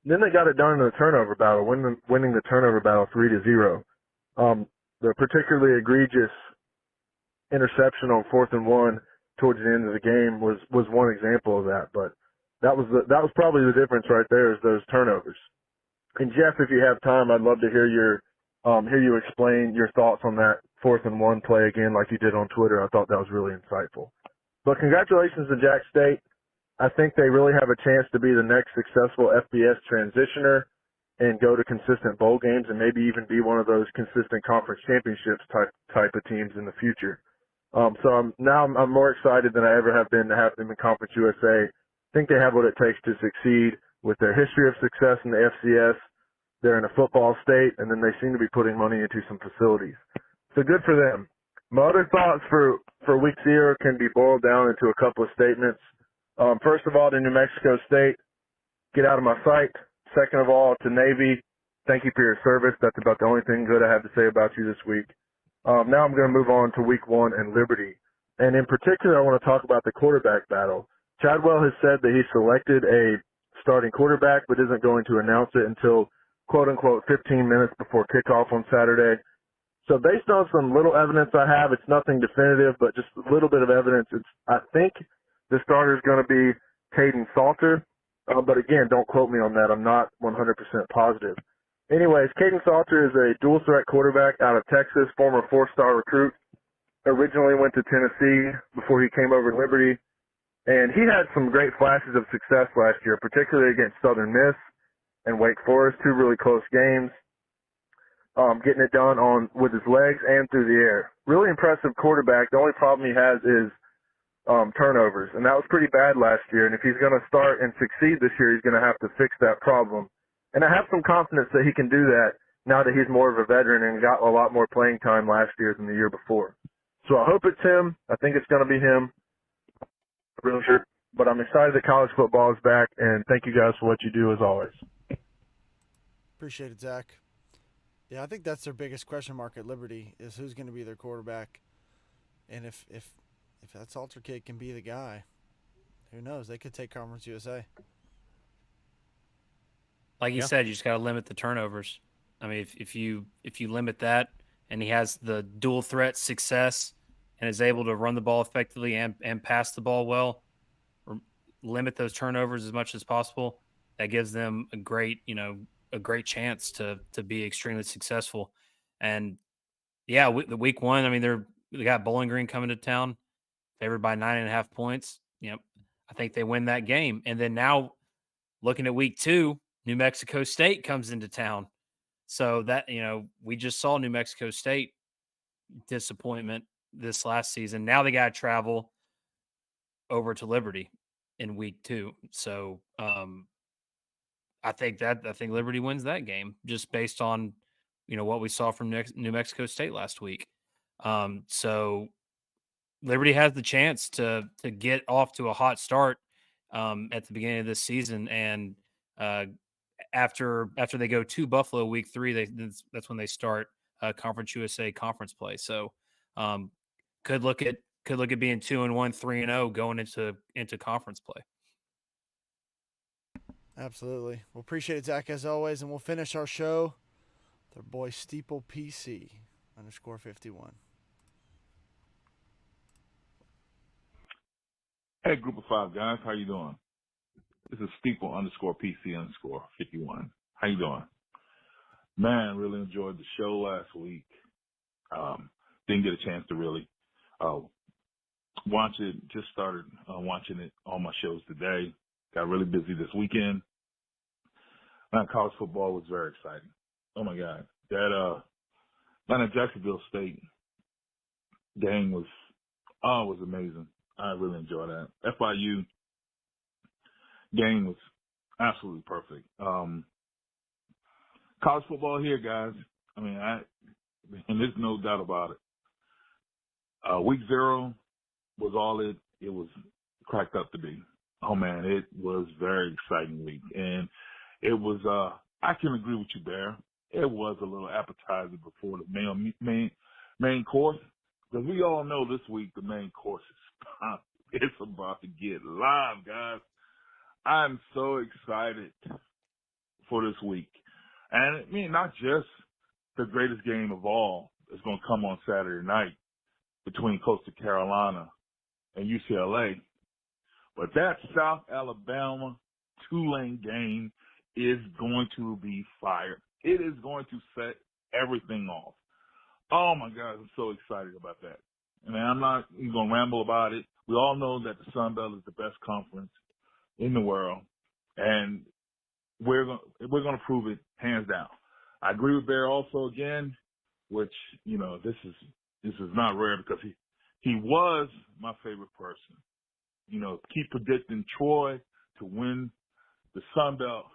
Then they got it done in the turnover battle, winning the turnover battle 3-0. The particularly egregious interception on 4th and 1 towards the end of the game was one example of that. But that was probably the difference right there, is those turnovers. And Jeff, if you have time, I'd love to hear you explain your thoughts on that 4th and 1 play again, like you did on Twitter. I thought that was really insightful. But congratulations to Jack State. I think they really have a chance to be the next successful FBS transitioner and go to consistent bowl games and maybe even be one of those consistent conference championships type of teams in the future. So I'm more excited than I ever have been to have them in Conference USA think they have what it takes to succeed with their history of success in the FCS. They're in a football state, and then they seem to be putting money into some facilities. So good for them. My other thoughts for week 0 can be boiled down into a couple of statements. First of all, to New Mexico State, get out of my sight. Second of all, to Navy, thank you for your service. That's about the only thing good I have to say about you this week. Now I'm going to move on to week 1 and Liberty. And in particular, I want to talk about the quarterback battle. Chadwell has said that he selected a starting quarterback, but isn't going to announce it until, quote unquote, 15 minutes before kickoff on Saturday. So based on some little evidence I have, it's nothing definitive, but just a little bit of evidence. I think the starter is going to be Caden Salter. But again, don't quote me on that. I'm not 100% positive. Anyways, Caden Salter is a dual threat quarterback out of Texas, former 4-star recruit. Originally went to Tennessee before he came over to Liberty. And he had some great flashes of success last year, particularly against Southern Miss and Wake Forest, 2 really close games. Getting it done with his legs and through the air. Really impressive quarterback. The only problem he has is turnovers, and that was pretty bad last year. And if he's going to start and succeed this year, he's going to have to fix that problem. And I have some confidence that he can do that now that he's more of a veteran and got a lot more playing time last year than the year before. So I hope it's him. I think it's going to be him. Really sure. But I'm excited that college football is back, and thank you guys for what you do as always. Appreciate it, Zach. Yeah, I think that's their biggest question mark at Liberty is who's going to be their quarterback. And if that Salter kid can be the guy, who knows? They could take Conference USA. Like you said, you just got to limit the turnovers. I mean, if you limit that, and he has the dual threat success and is able to run the ball effectively and pass the ball well, or limit those turnovers as much as possible, that gives them a great chance to be extremely successful. And yeah, the week 1, I mean, they got Bowling Green coming to town, favored by 9.5 points. I think they win that game. And then now looking at week 2, New Mexico State comes into town. So that, we just saw New Mexico State disappointment this last season. Now they got to travel over to Liberty in week 2. So I think Liberty wins that game just based on, what we saw from New Mexico State last week. So Liberty has the chance to get off to a hot start at the beginning of this season, and after they go to Buffalo week 3, that's when they start Conference USA conference play. So could look at being 2-1, 3-0 going into conference play. Absolutely. Well, appreciate it, Zach, as always, and we'll finish our show with our boy Steeple PC _51. Hey, Group of 5 guys, how you doing? This is Steeple _PC_51. How you doing? Man, really enjoyed the show last week. Didn't get a chance to really watch it. Just started watching it on my shows today. Got really busy this weekend. College football was very exciting. Oh my God, that Jacksonville State game was amazing. I really enjoyed that. FIU game was absolutely perfect. College football here, guys. I mean, and there's no doubt about it. Week 0 was all it was cracked up to be. Oh man, it was very exciting week, and it was. I can agree with you, Bear. It was a little appetizer before the main course, because we all know this week the main course is it's about to get live, guys. I'm so excited for this week, and I mean not just the greatest game of all is going to come on Saturday night between Coastal Carolina and UCLA. But that South Alabama Tulane game is going to be fire. It is going to set everything off. Oh, my God, I'm so excited about that. And I'm not even going to ramble about it. We all know that the Sun Belt is the best conference in the world, and we're going to prove it hands down. I agree with Bear also again, which, this is not rare because he was my favorite person. Keep predicting Troy to win the Sun Belt,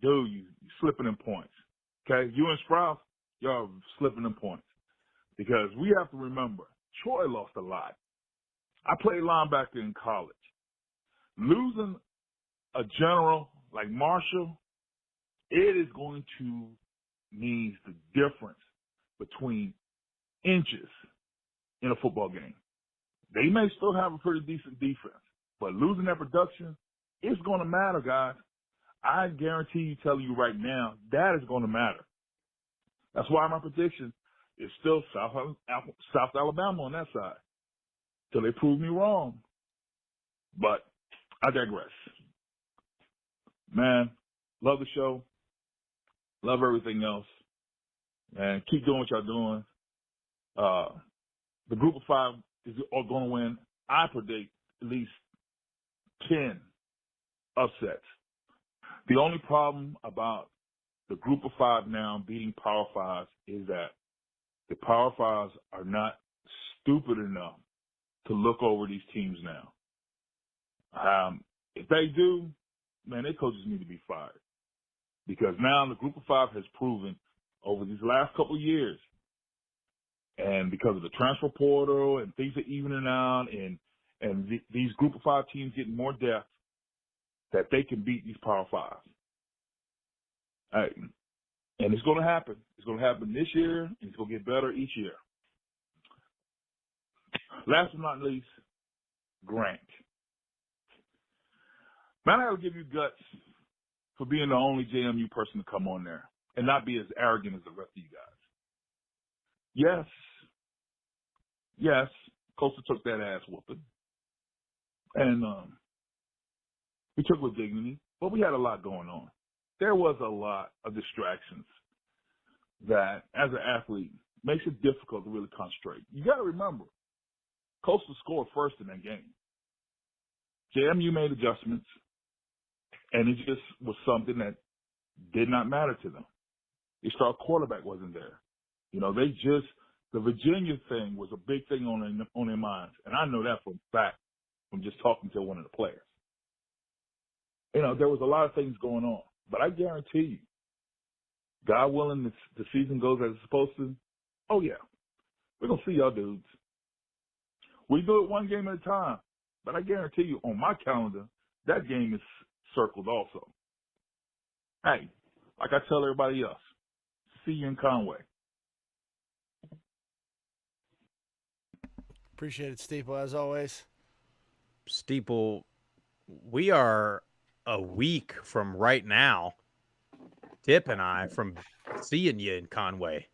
dude, you slipping in points. Okay? You and Sprouse, y'all slipping in points. Because we have to remember, Troy lost a lot. I played linebacker in college. Losing a general like Marshall, it is going to mean the difference between inches in a football game. They may still have a pretty decent defense, but losing that production is going to matter, guys. I guarantee you, tell you right now, that is going to matter. That's why my prediction is still South Alabama on that side, till they prove me wrong. But I digress. Man, love the show. Love everything else. And keep doing what y'all doing. The group of 5 is going to win. I predict at least 10 upsets. The only problem about the group of 5 now beating Power 5s is that the Power 5s are not stupid enough to look over these teams now. If they do, man, their coaches need to be fired. Because now the group of 5 has proven over these last couple of years, and because of the transfer portal and things are evening out and these group of 5 teams getting more depth, that they can beat these Power 5s. All right. And it's going to happen. It's going to happen this year, and it's going to get better each year. Last but not least, Grant. Man, I got to give you guts for being the only JMU person to come on there and not be as arrogant as the rest of you guys. Yes, Coastal took that ass whooping. And we took it with dignity, but we had a lot going on. There was a lot of distractions that, as an athlete, makes it difficult to really concentrate. You got to remember, Coastal scored first in that game. JMU made adjustments, and it just was something that did not matter to them. The star quarterback wasn't there. You know, the Virginia thing was a big thing on their minds, and I know that for a fact from just talking to one of the players. You know, there was a lot of things going on, but I guarantee you, God willing, the season goes as it's supposed to. Oh yeah, we're gonna see y'all dudes. We do it one game at a time, but I guarantee you, on my calendar, that game is circled also. Hey, like I tell everybody else, see you in Conway. Appreciate it, Steeple, as always. Steeple, we are a week from right now, Tip and I, from seeing you in Conway.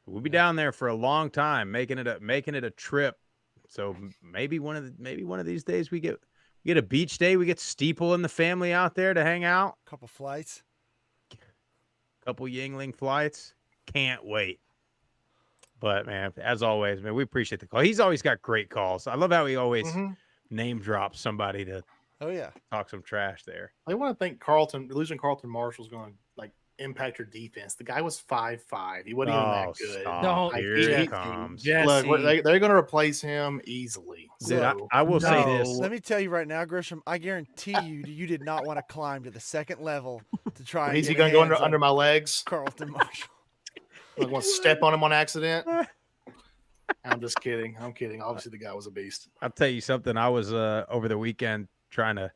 We'll be down there for a long time, making it a trip. So maybe one of these days we get a beach day. We get Steeple and the family out there to hang out. Couple flights. Couple Yingling flights. Can't wait. But, man, as always, man, we appreciate the call. He's always got great calls. I love how he always name drops somebody to talk some trash there. I want to think Carlton, losing Carlton Marshall's going to, like, impact your defense. The guy was 5'5". He wasn't even that good. Stop. Here it comes. Look, they're going to replace him easily. Dude, I will say this. Let me tell you right now, Grisham, I guarantee you did not want to climb to the second level to try and Is he going to go under my legs? Carlton Marshall. I want to step on him on accident. I'm just kidding. I'm kidding. Obviously, the guy was a beast. I'll tell you something. I was over the weekend trying to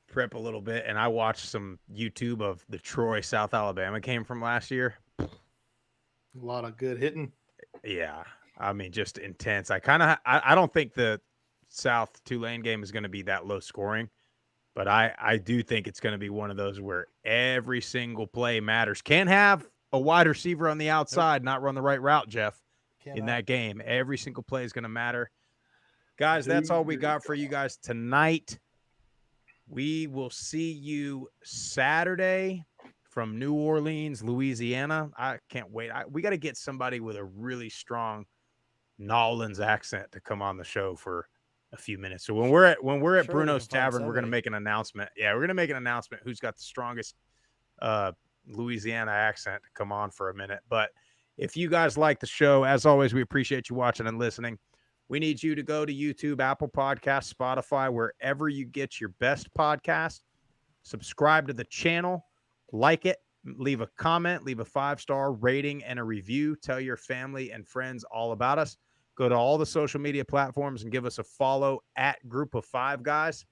prep a little bit, and I watched some YouTube of the Troy, South Alabama game from last year. A lot of good hitting. Yeah. I mean, just intense. I don't think the South Tulane game is going to be that low scoring, but I do think it's going to be one of those where every single play matters. Can't have a wide receiver on the outside not run the right route, Jeff. In that game, every single play is going to matter. Guys, that's all we got for you guys tonight. We will see you Saturday from New Orleans, Louisiana. I can't wait. We got to get somebody with a really strong Nolans accent to come on the show for a few minutes. So when we're at Bruno's Tavern, we're going to make an announcement. Yeah, we're going to make an announcement who's got the strongest Louisiana accent to come on for a minute. But if you guys like the show, as always, we appreciate you watching and listening. We need you to go to YouTube, Apple Podcasts, Spotify, wherever you get your best podcast. Subscribe to the channel, like it, leave a comment, leave a 5-star rating and a review. Tell your family and friends all about us. Go to all the social media platforms and give us a follow at Group of Five Guys.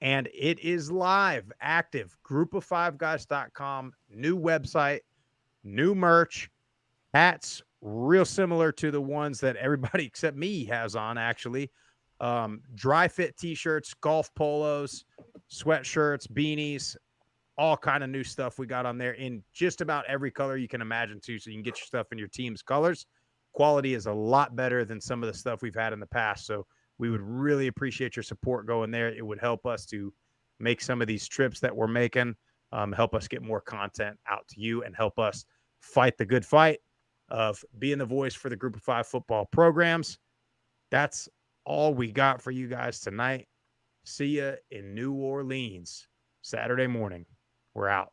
And it is live, active, groupof5guys.com, new website, new merch, hats, real similar to the ones that everybody except me has on, actually. Dry fit t-shirts, golf polos, sweatshirts, beanies, all kind of new stuff we got on there in just about every color you can imagine too, so you can get your stuff in your team's colors. Quality is a lot better than some of the stuff we've had in the past, so we would really appreciate your support going there. It would help us to make some of these trips that we're making, help us get more content out to you, and help us fight the good fight of being the voice for the Group of Five football programs. That's all we got for you guys tonight. See ya in New Orleans Saturday morning. We're out.